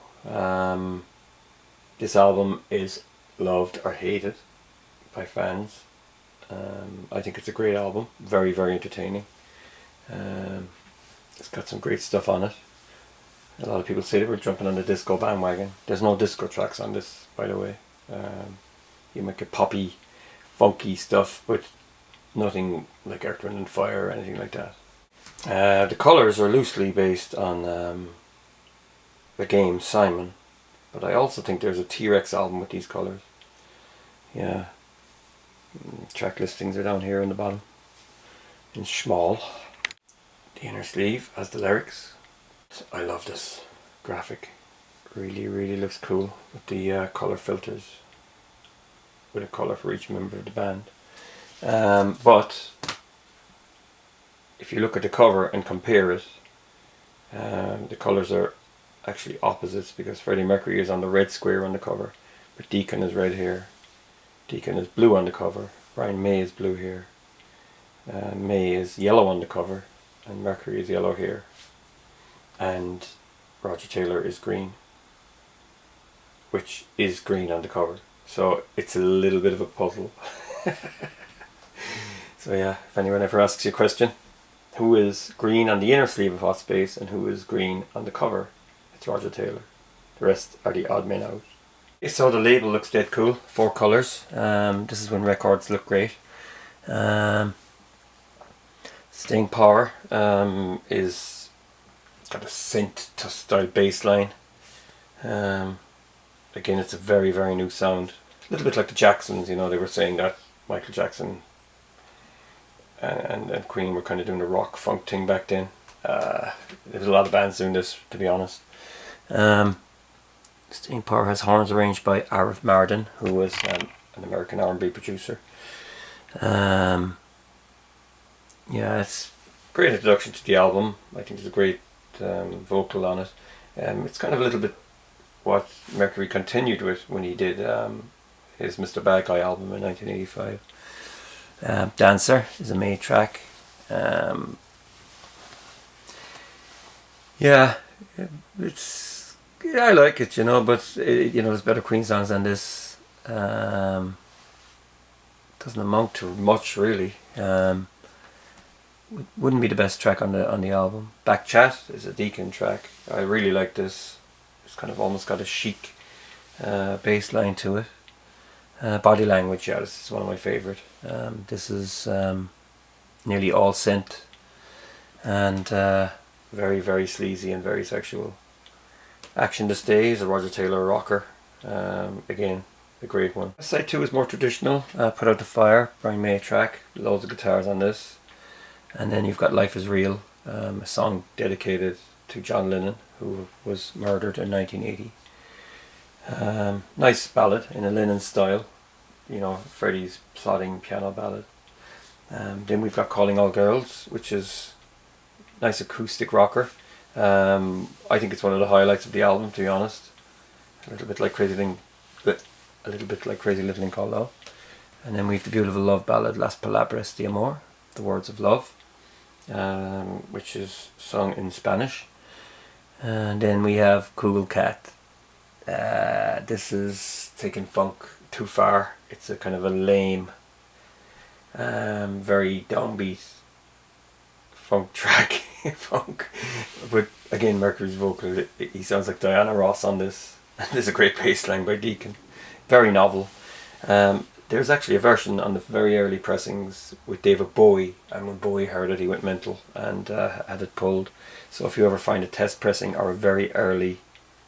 This album is loved or hated by fans. I think it's a great album, very entertaining. It's got some great stuff on it. A lot of people say they were jumping on the disco bandwagon. There's no disco tracks on this, by the way. You might get poppy, funky stuff, but nothing like Earth, Wind and Fire or anything like that. The colours are loosely based on the game Simon, but I also think there's a T-Rex album with these colours. Yeah. Track listings are down here in the bottom in small. The inner sleeve has the lyrics. I love this graphic. Really looks cool with the colour filters, with a colour for each member of the band. But if you look at the cover and compare it, the colours are actually opposites, because Freddie Mercury is on the red square on the cover, but Deacon is red here. Deacon is blue on the cover. Brian May is blue here. May is yellow on the cover, and Mercury is yellow here. And Roger Taylor is green, which is green on the cover. So it's a little bit of a puzzle. So yeah, if anyone ever asks you a question, who is green on the inner sleeve of Hot Space and who is green on the cover, it's Roger Taylor. The rest are the odd men out. So the label looks dead cool. 4 colours. This is when records look great. Staying Power is got a synth style bass line. Again, it's a very new sound. A little bit like the Jacksons, you know, they were saying that Michael Jackson and Queen were kind of doing the rock funk thing back then. There's a lot of bands doing this, to be honest. Staying Power has horns arranged by Arif Mardin, who was an American R&B producer. Yeah, it's a great introduction to the album. I think there's a great vocal on it. It's kind of a little bit what Mercury continued with when he did his Mr. Bad Guy album in 1985. Dancer is a May track. Yeah, I like it, you know, but you know, there's better Queen songs than this. Doesn't amount to much really. Wouldn't be the best track on the album. Back Chat is a Deacon track. I really like this. It's kind of almost got a chic bass line to it. Body Language, yeah, this is one of my favourite. This is nearly all synth and very sleazy and very sexual. Action to Stay is a Roger Taylor rocker. Again, a great one. Side 2 is more traditional. Put Out the Fire, Brian May track. Loads of guitars on this. And then you've got Life is Real, a song dedicated to John Lennon, who was murdered in 1980. Nice ballad in a Lennon style, you know, Freddie's plodding piano ballad. Then we've got Calling All Girls, which is nice acoustic rocker. I think it's one of the highlights of the album, to be honest. A little bit like Crazy Little Thing Called Love. And then we've the beautiful love ballad Las Palabras de Amor, The Words of Love, which is sung in Spanish. And then we have Cool Cat. This is taking funk too far. It's a kind of a lame, very downbeat funk track, funk. But again, Mercury's vocal, he sounds like Diana Ross on this. And there's a great bass line by Deacon, very novel. There's actually a version on the very early pressings with David Bowie, and when Bowie heard it, he went mental and had it pulled. So if you ever find a test pressing or a very early,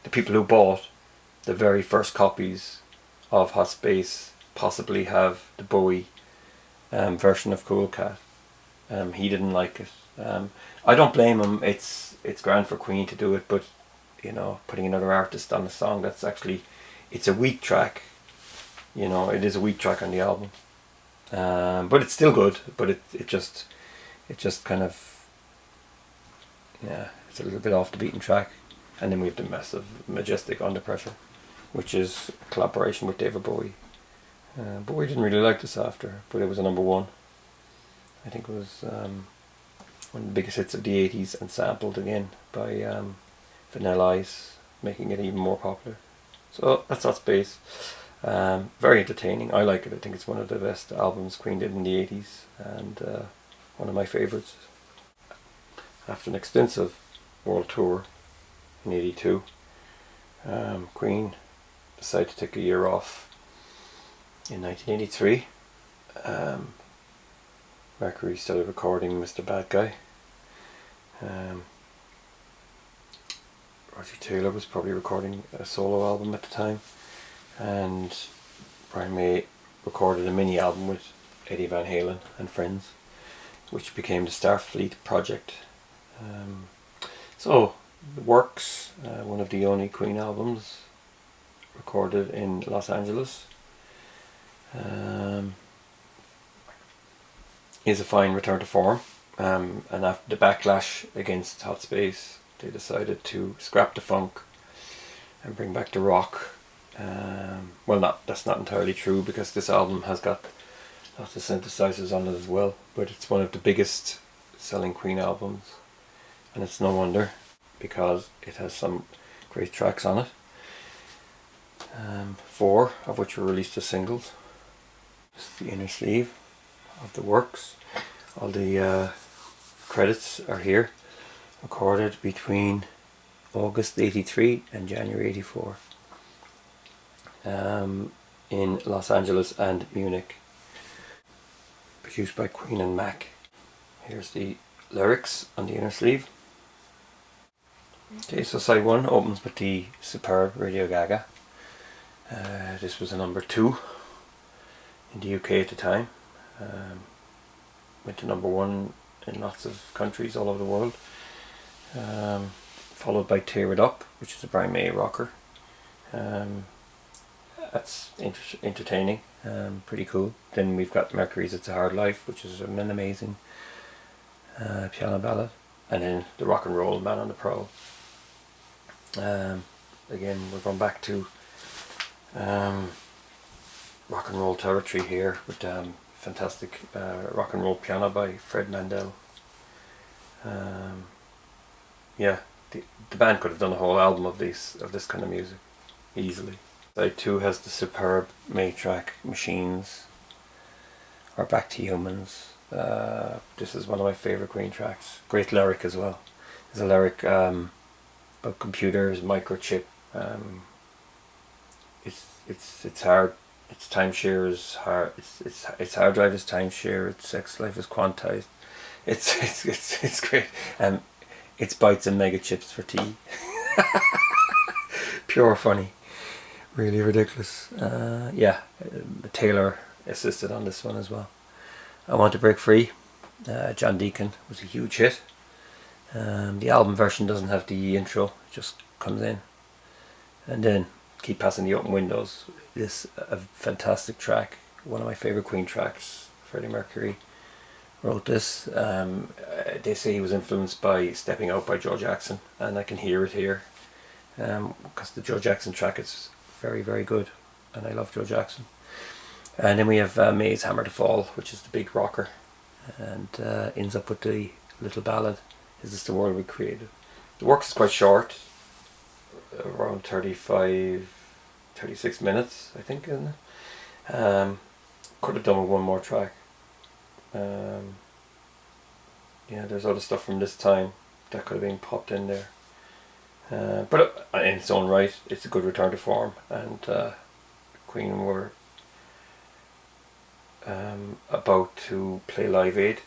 the people who bought the very first copies of Hot Space possibly have the Bowie version of Cool Cat. He didn't like it. I don't blame him. It's grand for Queen to do it, but you know, putting another artist on a song that's actually, it's a weak track. You know, it is a weak track on the album, but it's still good. But it just kind of, yeah, it's a little bit off the beaten track. And then we have the massive, majestic Under Pressure, which is a collaboration with David Bowie. Bowie didn't really like this after, but it was a #1. I think it was one of the biggest hits of the 80s and sampled again by Vanilla Ice, making it even more popular. So that's Hot Space. Very entertaining. I like it. I think it's one of the best albums Queen did in the 80s, and one of my favourites. After an extensive world tour in 82, Queen decided to take a year off in 1983. Mercury started recording Mr. Bad Guy. Roger Taylor was probably recording a solo album at the time, and Brian May recorded a mini album with Eddie Van Halen and friends, which became the Starfleet Project. So The Works, one of the only Queen albums recorded in Los Angeles, is a fine return to form, and after the backlash against Hot Space, they decided to scrap the funk and bring back the rock. Well, that's not entirely true, because this album has got lots of synthesizers on it as well, but it's one of the biggest selling Queen albums, and it's no wonder, because it has some great tracks on it, 4 of which were released as singles. This is the inner sleeve of The Works. All the credits are here, recorded between August 83 and January 84 in Los Angeles and Munich. Produced by Queen and Mac. Here's the lyrics on the inner sleeve. Okay, so side 1 opens with the superb Radio Gaga. This was a #2 in the UK at the time. Went to #1 in lots of countries all over the world. Followed by Tear It Up, which is a Brian May rocker. That's entertaining, pretty cool. Then we've got Mercury's It's a Hard Life, which is an amazing piano ballad. And then the Rock and Roll Man on the Prowl. Again, we're going back to rock and roll territory here with fantastic rock and roll piano by Fred Mandel. Yeah, the band could have done a whole album of this kind of music easily. Side 2 has the superb May track Machines, or Back to Humans. This is one of my favourite Queen tracks. Great lyric as well. There's a lyric about computers, microchip. It's hard. Its timeshare is hard. Its hard drive is timeshare. Its sex life is quantized. It's great. It's bytes and mega chips for tea. Pure funny. Really ridiculous. Yeah, Taylor assisted on this one as well. I Want to Break Free. John Deacon was a huge hit. The album version doesn't have the intro, it just comes in. And then Keep Passing the Open Windows. This a fantastic track, one of my favourite Queen tracks. Freddie Mercury wrote this. They say he was influenced by Stepping Out by Joe Jackson, and I can hear it here, because the Joe Jackson track is very, very good, and I love Joe Jackson. And then we have May's Hammer to Fall, which is the big rocker, and ends up with the little ballad, Is This the World We Created? The Works is quite short, around 36 minutes, I think, isn't it? Could have done with one more track. yeah, there's other stuff from this time that could have been popped in there. But in its own right, it's a good return to form, and Queen were about to play Live Aid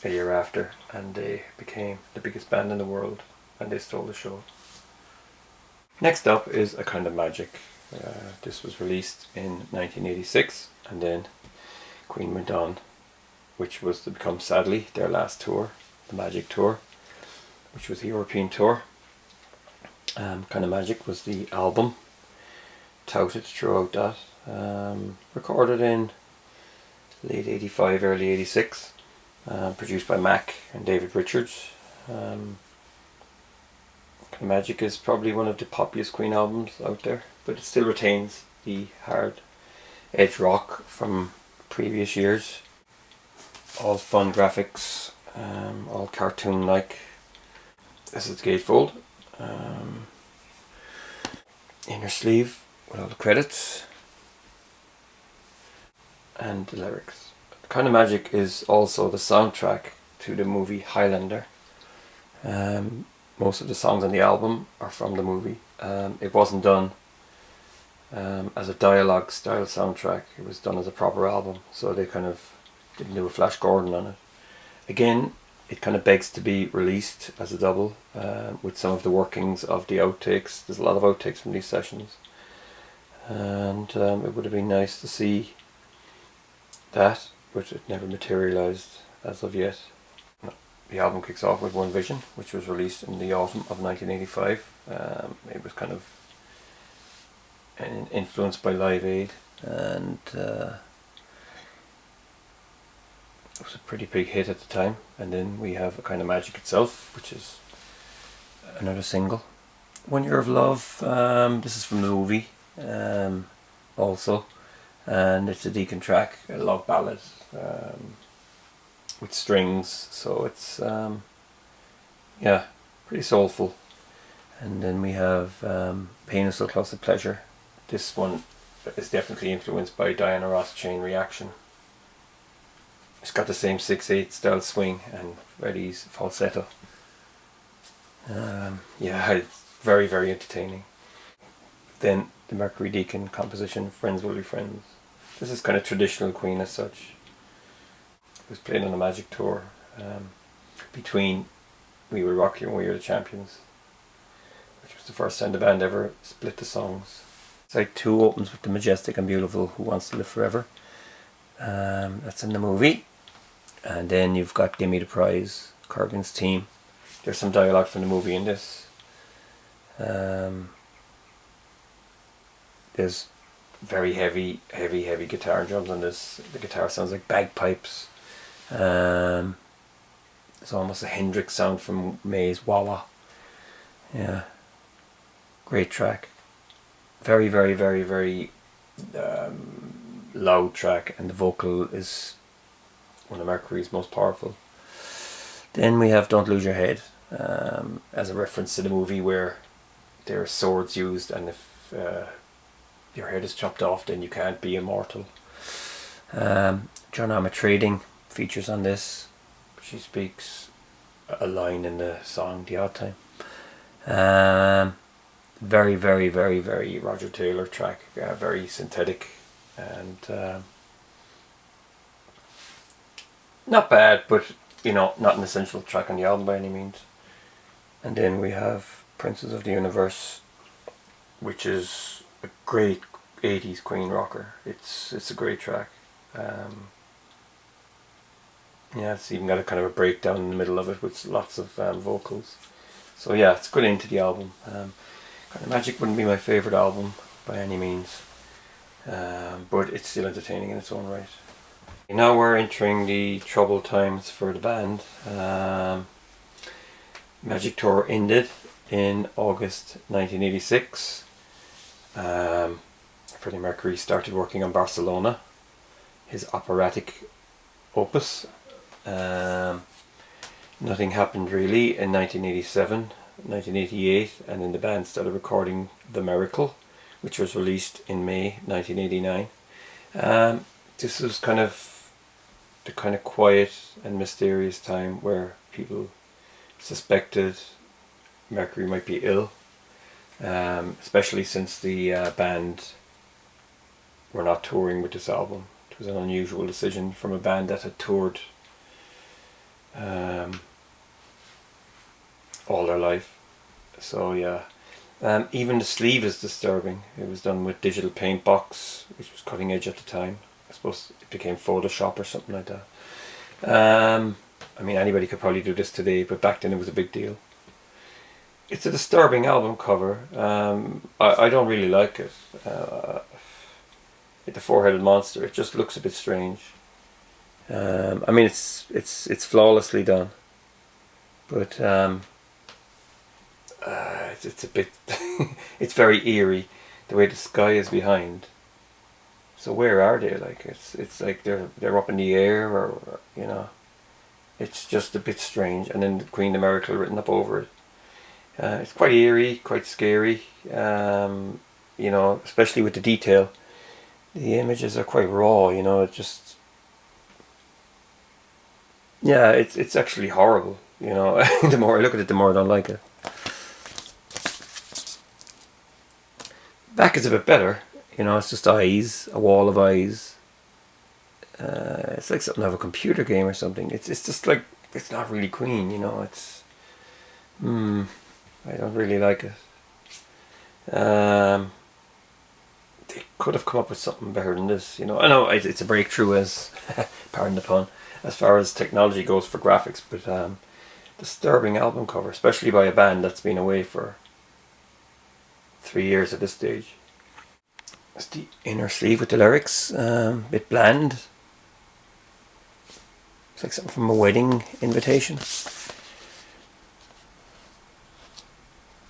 a year after, and they became the biggest band in the world, and they stole the show. Next up is A Kind of Magic. This was released in 1986, and then Queen went on, which was to become, sadly, their last tour, the Magic Tour, which was the European tour. Kind of Magic was the album, touted throughout that, recorded in late 85, early 86, produced by Mac and David Richards. Kind of Magic is probably one of the poppiest Queen albums out there, but it still retains the hard edge rock from previous years. All fun graphics, all cartoon like. This is the gatefold. Inner sleeve with all the credits and the lyrics. Kind of Magic is also the soundtrack to the movie Highlander. Most of the songs on the album are from the movie. It wasn't done as a dialogue style soundtrack, it was done as a proper album, so they kind of didn't do a Flash Gordon on it. Again, it kind of begs to be released as a double, with some of the workings of the outtakes. There's a lot of outtakes from these sessions, and it would have been nice to see that, but it never materialised as of yet. The album kicks off with One Vision, which was released in the autumn of 1985. It was kind of influenced by Live Aid, and it was a pretty big hit at the time. And then we have A Kind of Magic itself, which is another single. 1 Year of Love, this is from the movie also, and it's a Deacon track, a love ballad with strings, so it's yeah, pretty soulful. And then we have Pain is So Close to Pleasure. This one is definitely influenced by Diana Ross' Chain Reaction. It's got the same 6/8 style swing and Freddie's falsetto. Yeah, it's very, very entertaining. Then the Mercury Deacon composition, Friends Will Be Friends. This is kind of traditional Queen as such. It was played on the Magic Tour between We Will Rock You and We Are the Champions, which was the first time the band ever split the songs. Side 2 opens with the majestic and beautiful Who Wants to Live Forever. That's in the movie. And then you've got Gimme the Prize, Corgan's Team. There's some dialogue from the movie in this. There's very heavy guitar and drums on this. The guitar sounds like bagpipes. It's almost a Hendrix sound from May's Wah Wah. Yeah, great track. Very, very, very, very loud track, and the vocal is one of Mercury's most powerful. Then we have Don't Lose Your Head, as a reference to the movie where there are swords used, and if your head is chopped off, then you can't be immortal. John Armatrading features on this. She speaks a line in the song The Odd Time. Very, very, very, very Roger Taylor track, very synthetic, and not bad, but you know, not an essential track on the album by any means. And then we have Princess of the Universe, which is a great 80s Queen rocker. It's a great track. Yeah, it's even got a kind of a breakdown in the middle of it with lots of vocals. So yeah, it's good into the album. Kind of Magic wouldn't be my favourite album by any means, but it's still entertaining in its own right. Now we're entering the troubled times for the band. Magic Tour ended in August 1986. Freddie Mercury started working on Barcelona, his operatic opus. Nothing happened really in 1987, 1988, and then the band started recording The Miracle, which was released in May 1989. This was kind of the kind of quiet and mysterious time where people suspected Mercury might be ill, especially since the band were not touring with this album. It was an unusual decision from a band that had toured all their life. So yeah, even the sleeve is disturbing. It was done with digital paint box, which was cutting edge at the time. I suppose it became Photoshop or something like that. I mean, anybody could probably do this today, but back then it was a big deal. It's a disturbing album cover. I don't really like it. The four-headed monster. It just looks a bit strange. I mean, it's flawlessly done, but it's a bit. It's very eerie, the way the sky is behind. So where are they? Like it's like they're up in the air, or you know, it's just a bit strange. And then the Queen the Miracle written up over it. It's quite eerie, quite scary. You know, especially with the detail. The images are quite raw. You know, it just. Yeah, it's actually horrible. You know, the more I look at it, the more I don't like it. Back is a bit better. You know, it's just eyes, a wall of eyes. It's like something out of a computer game or something. It's just like, it's not really Queen, you know. It's I don't really like it. They could have come up with something better than this, you know. I know it's a breakthrough, as pardon the pun, as far as technology goes for graphics, but disturbing album cover, especially by a band that's been away for 3 years at this stage. It's the inner sleeve with the lyrics, a bit bland. It's like something from a wedding invitation.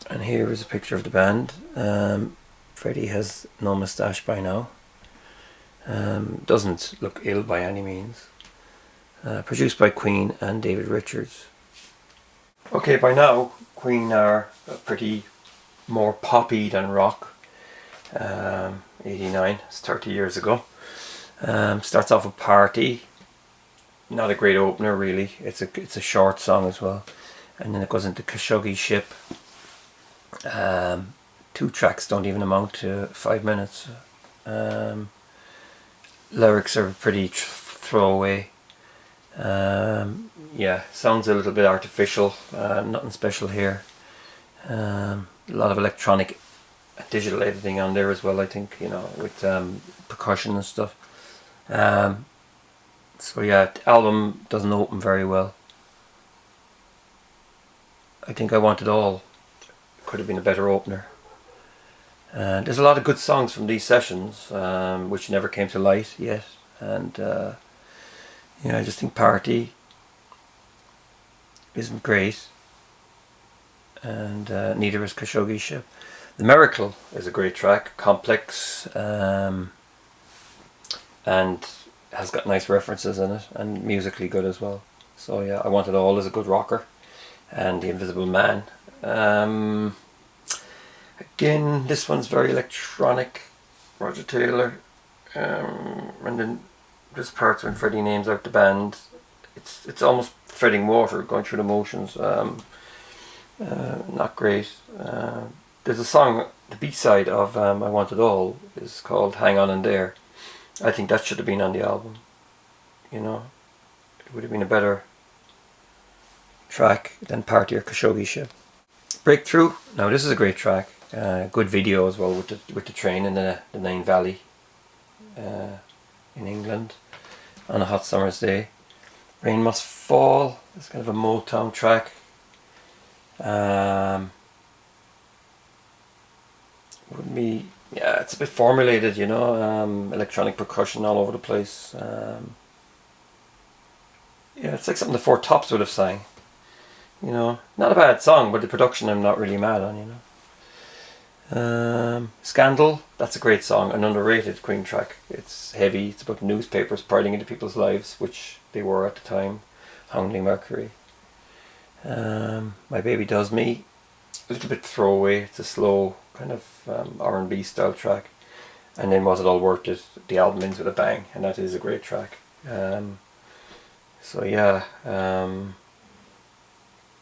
And here is a picture of the band. Freddie has no moustache by now. Doesn't look ill by any means. Produced by Queen and David Richards. Okay, by now Queen are pretty more poppy than rock. 89, it's 30 years ago. Starts off with Party. Not a great opener really. It's a short song as well. And then it goes into Khashoggi Ship. 2 tracks don't even amount to 5 minutes. Lyrics are pretty throwaway. Yeah, sounds a little bit artificial. Nothing special here. A lot of electronic digital editing on there as well, I think, you know, with percussion and stuff. So yeah, the album doesn't open very well. I think I Want It All could have been a better opener. There's a lot of good songs from these sessions, which never came to light yet, and yeah, I just think Party isn't great, and neither is Khashoggi Ship. The Miracle is a great track, complex, and has got nice references in it, and musically good as well. So yeah, I Want It All is a good rocker, and The Invisible Man. Again, this one's very electronic, Roger Taylor, and then this part when Freddie names out the band, it's almost treading water, going through the motions. Not great. There's a song, the B-side of I Want It All is called Hang On In There. I think that should have been on the album, you know. It would have been a better track than Party or Khashoggi Ship. Breakthrough. Now this is a great track. Good video as well with the train in the Nain Valley in England on a hot summer's day. Rain Must Fall. It's kind of a Motown track. Wouldn't be. Yeah, it's a bit formulated, you know. Electronic percussion all over the place. Yeah, it's like something the Four Tops would have sang. You know, not a bad song, but the production I'm not really mad on, you know. Scandal, that's a great song, an underrated Queen track. It's heavy, it's about newspapers prying into people's lives, which they were at the time, handling Mercury. My Baby Does Me, a little bit throwaway, it's a slow kind of R&B style track. And then Was It All Worth It, the album ends with a bang, and that is a great track. So yeah,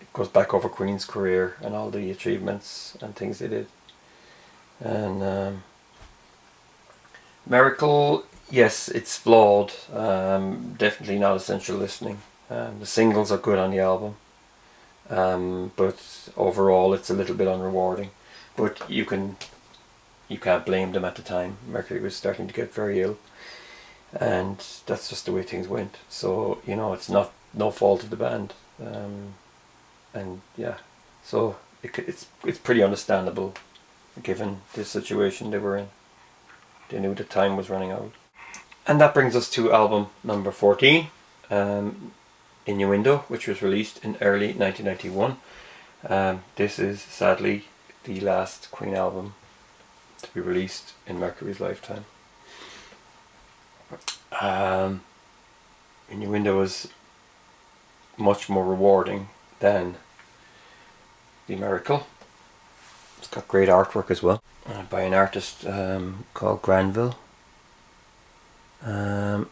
it goes back over Queen's career and all the achievements and things they did. And Miracle, yes, it's flawed. Definitely not essential listening. The singles are good on the album, but overall it's a little bit unrewarding. But you can't blame them at the time. Mercury was starting to get very ill, and that's just the way things went. So it's no fault of the band, and yeah, so it's pretty understandable, given the situation they were in. They knew the time was running out. And that brings us to album number 14, Innuendo, which was released in early 1991. This is sadly the last Queen album to be released in Mercury's lifetime. Innuendo was much more rewarding than The Miracle. It's got great artwork as well, by an artist called Granville. The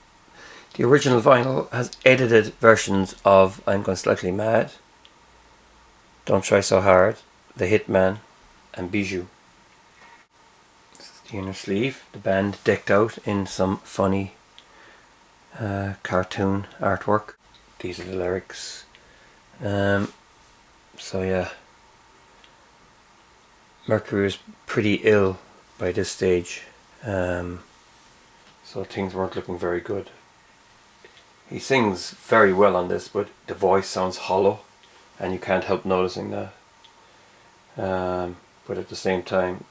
original vinyl has edited versions of I'm Going Slightly Mad, Don't Try So Hard, The Hitman, and Bijou. This is the inner sleeve. The band decked out in some funny cartoon artwork. These are the lyrics. So yeah, Mercury was pretty ill by this stage, so things weren't looking very good. He sings very well on this, but the voice sounds hollow, and you can't help noticing that. But at the same time,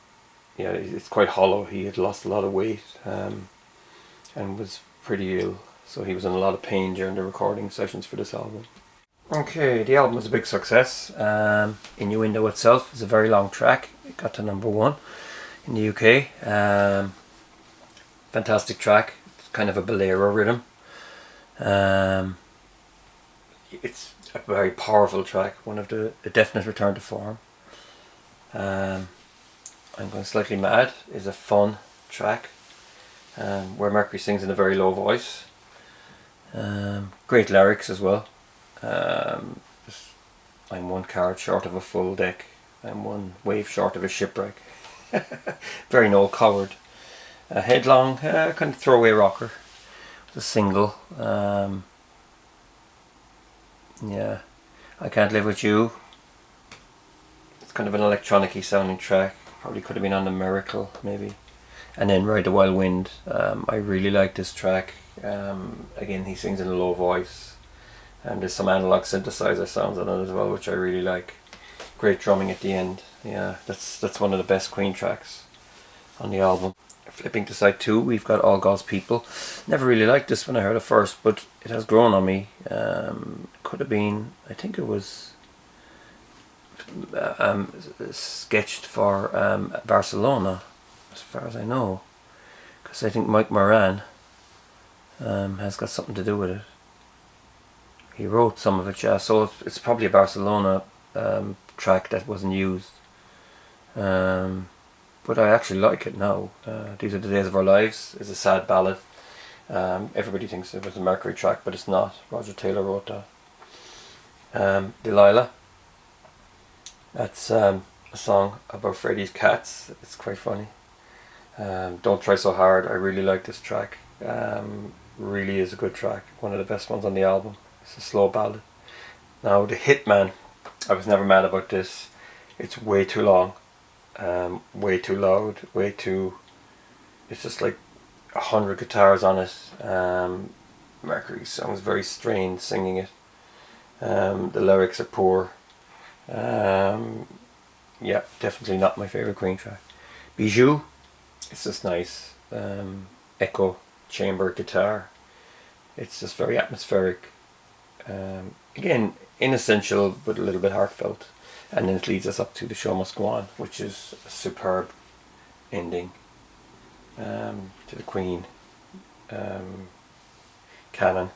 yeah, it's quite hollow. He had lost a lot of weight, and was pretty ill, so he was in a lot of pain during the recording sessions for this album. Okay, the album was a big success. Innuendo itself is a very long track. It got to number 1 in the UK. Fantastic track. It's kind of a bolero rhythm. It's a very powerful track. One of a definite return to form. I'm Going Slightly Mad is a fun track, where Mercury sings in a very low voice. Great lyrics as well. I'm one card short of a full deck. I'm one wave short of a shipwreck. Very Noel Coward. A headlong, kind of throwaway rocker. It's a single. Yeah, I Can't Live With You. It's kind of an electronic-y sounding track. Probably could have been on The Miracle, maybe. And then Ride the Wild Wind. I really like this track. Again, he sings in a low voice. And there's some analog synthesizer sounds on it as well, which I really like. Great drumming at the end. Yeah, that's one of the best Queen tracks on the album. Flipping to side 2, we've got All God's People. Never really liked this when I heard it first, but it has grown on me. Could have been, I think it was sketched for Barcelona, as far as I know, because I think Mike Moran has got something to do with it. He wrote some of it, yeah, so it's probably a Barcelona track that wasn't used. But I actually like it now. These Are the Days of Our Lives is a sad ballad. Everybody thinks it was a Mercury track, but it's not. Roger Taylor wrote that. Delilah. That's a song about Freddie's cats. It's quite funny. Don't Try So Hard. I really like this track. Really is a good track. One of the best ones on the album. It's a slow ballad. Now The Hitman. I was never mad about this. It's way too long. Way too loud. Way too... It's just like 100 guitars on it. Mercury sounds very strained singing it. The lyrics are poor. Yeah, definitely not my favourite Queen track. Bijou, it's just nice. Echo chamber guitar. It's just very atmospheric. Again, inessential but a little bit heartfelt. And then it leads us up to The Show Must Go On, which is a superb ending to the Queen canon,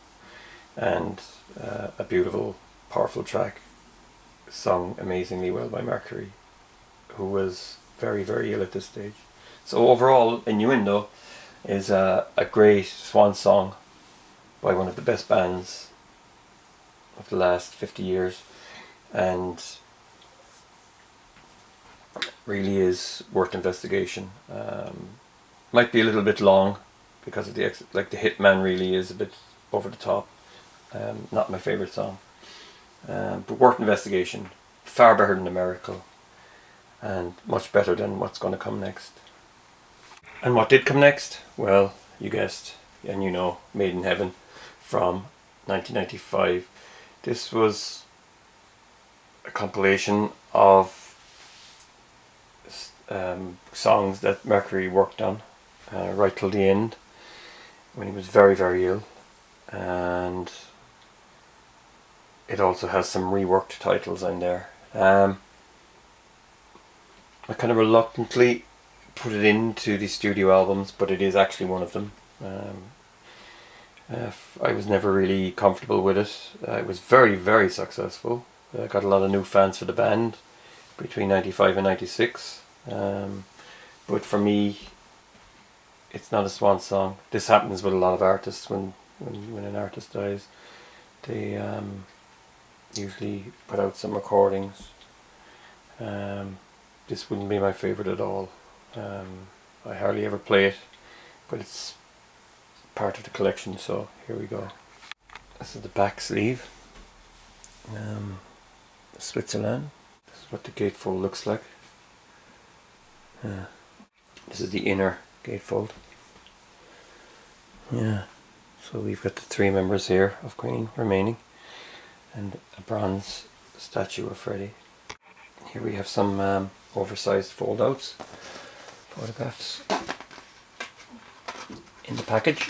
and a beautiful, powerful track, sung amazingly well by Mercury, who was very, very ill at this stage. So overall, Innuendo is a great swan song by one of the best bands of the last 50 years, and really is worth investigation. Might be a little bit long because of the the Hitman really is a bit over the top. Not my favourite song, but worth investigation. Far better than The Miracle, and much better than what's going to come next. And what did come next? Well, you guessed, and you know, Made in Heaven from 1995. This was a compilation of songs that Mercury worked on right till the end, when he was very, very ill, and it also has some reworked titles in there. I kind of reluctantly put it into the studio albums, but it is actually one of them. I was never really comfortable with it. It was very, very successful. Got a lot of new fans for the band between 95 and 96. But for me, it's not a swan song. This happens with a lot of artists when an artist dies. They usually put out some recordings. This wouldn't be my favourite at all. I hardly ever play it, but it's part of the collection, so here we go. This is the back sleeve. Switzerland. This is what the gatefold looks like. This is the inner gatefold. Yeah, so we've got the 3 members here of Queen remaining, and a bronze statue of Freddie. Here we have some oversized fold-outs, photographs in the package.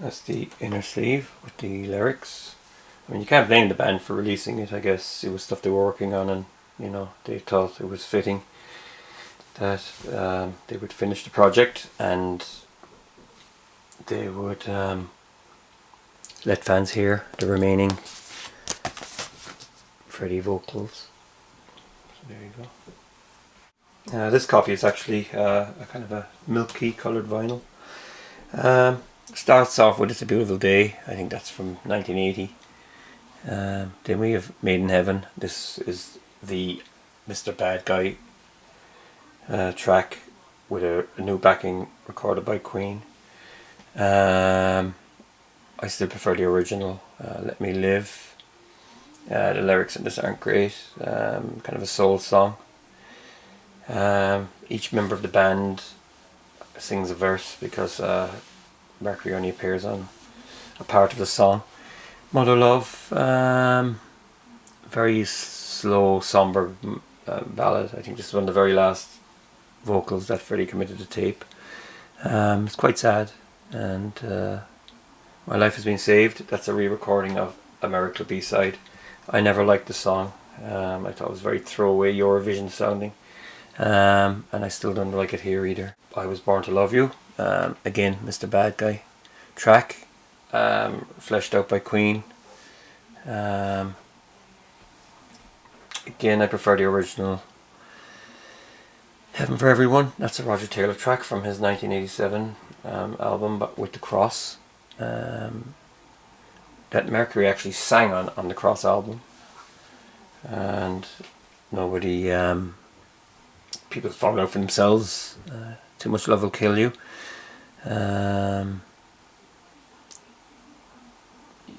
That's the inner sleeve with the lyrics. I mean, you can't blame the band for releasing it. I guess it was stuff they were working on, and you know, they thought it was fitting that they would finish the project and they would let fans hear the remaining Freddie vocals. So there you go. This copy is actually a kind of a milky coloured vinyl. Starts off with It's a Beautiful Day. I think that's from 1980. Then we have Made in Heaven. This is the Mr. Bad Guy track with a new backing recorded by Queen. I still prefer the original, Let Me Live. The lyrics in this aren't great. Kind of a soul song. Each member of the band sings a verse because Mercury only appears on a part of the song. Mother Love, very slow, somber ballad. I think this is one of the very last vocals that Freddie committed to tape. It's quite sad. And My Life Has Been Saved, that's a re-recording of a Miracle B-side. I never liked the song. I thought it was very throwaway Eurovision sounding. And I still don't like it here either. I Was Born to Love You, again Mr. Bad Guy track, fleshed out by Queen. Again, I prefer the original. Heaven for Everyone, that's a Roger Taylor track from his 1987 album, but with the Cross, that Mercury actually sang on the Cross album, and nobody, people found out for themselves. Too Much Love Will Kill You.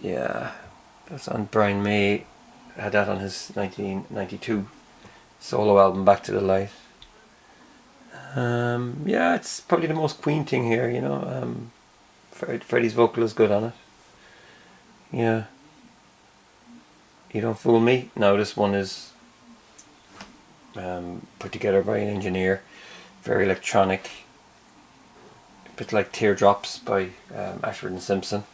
Yeah, that's on Brian May, had that on his 1992 solo album Back to the Light. Yeah, it's probably the most Queen thing here, you know. Freddie's vocal is good on it. Yeah. You Don't Fool Me. Now this one is put together by an engineer, very electronic, a bit like Teardrops by Ashford and Simpson.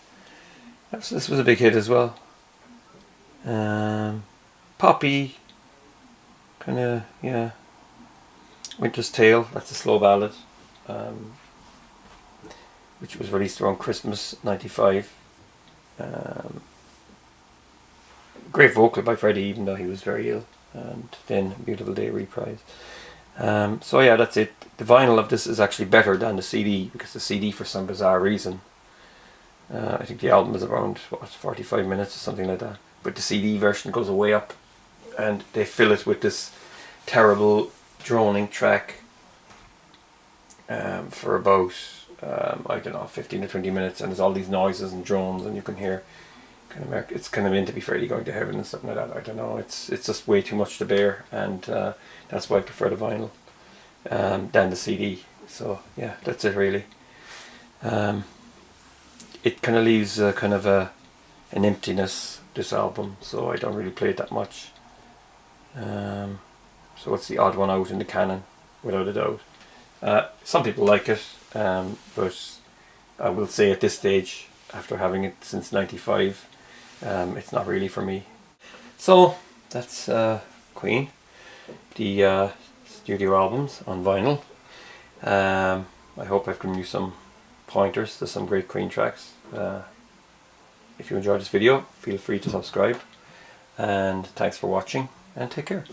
This was a big hit as well. Poppy, kind of, yeah. Winter's Tale, that's a slow ballad, which was released around Christmas '95. Great vocal by Freddie, even though he was very ill. And then Beautiful Day reprise. So yeah, that's it. The vinyl of this is actually better than the CD, because the CD, for some bizarre reason, I think the album is around, what, 45 minutes or something like that, but the CD version goes way up, and they fill it with this terrible droning track for about I don't know, 15 to 20 minutes, and there's all these noises and drones, and you can hear it's kind of meant to be Freddy going to heaven and something like that. I don't know, it's just way too much to bear, and that's why I prefer the vinyl than the CD. So yeah, that's it really. It kind of leaves kind of an emptiness, this album, so I don't really play it that much. So it's the odd one out in the canon, without a doubt. Some people like it, but I will say at this stage, after having it since '95, it's not really for me. So that's Queen, the studio albums on vinyl. I hope I've given you some pointers to some great Queen tracks. If you enjoyed this video, feel free to subscribe, and thanks for watching, and take care.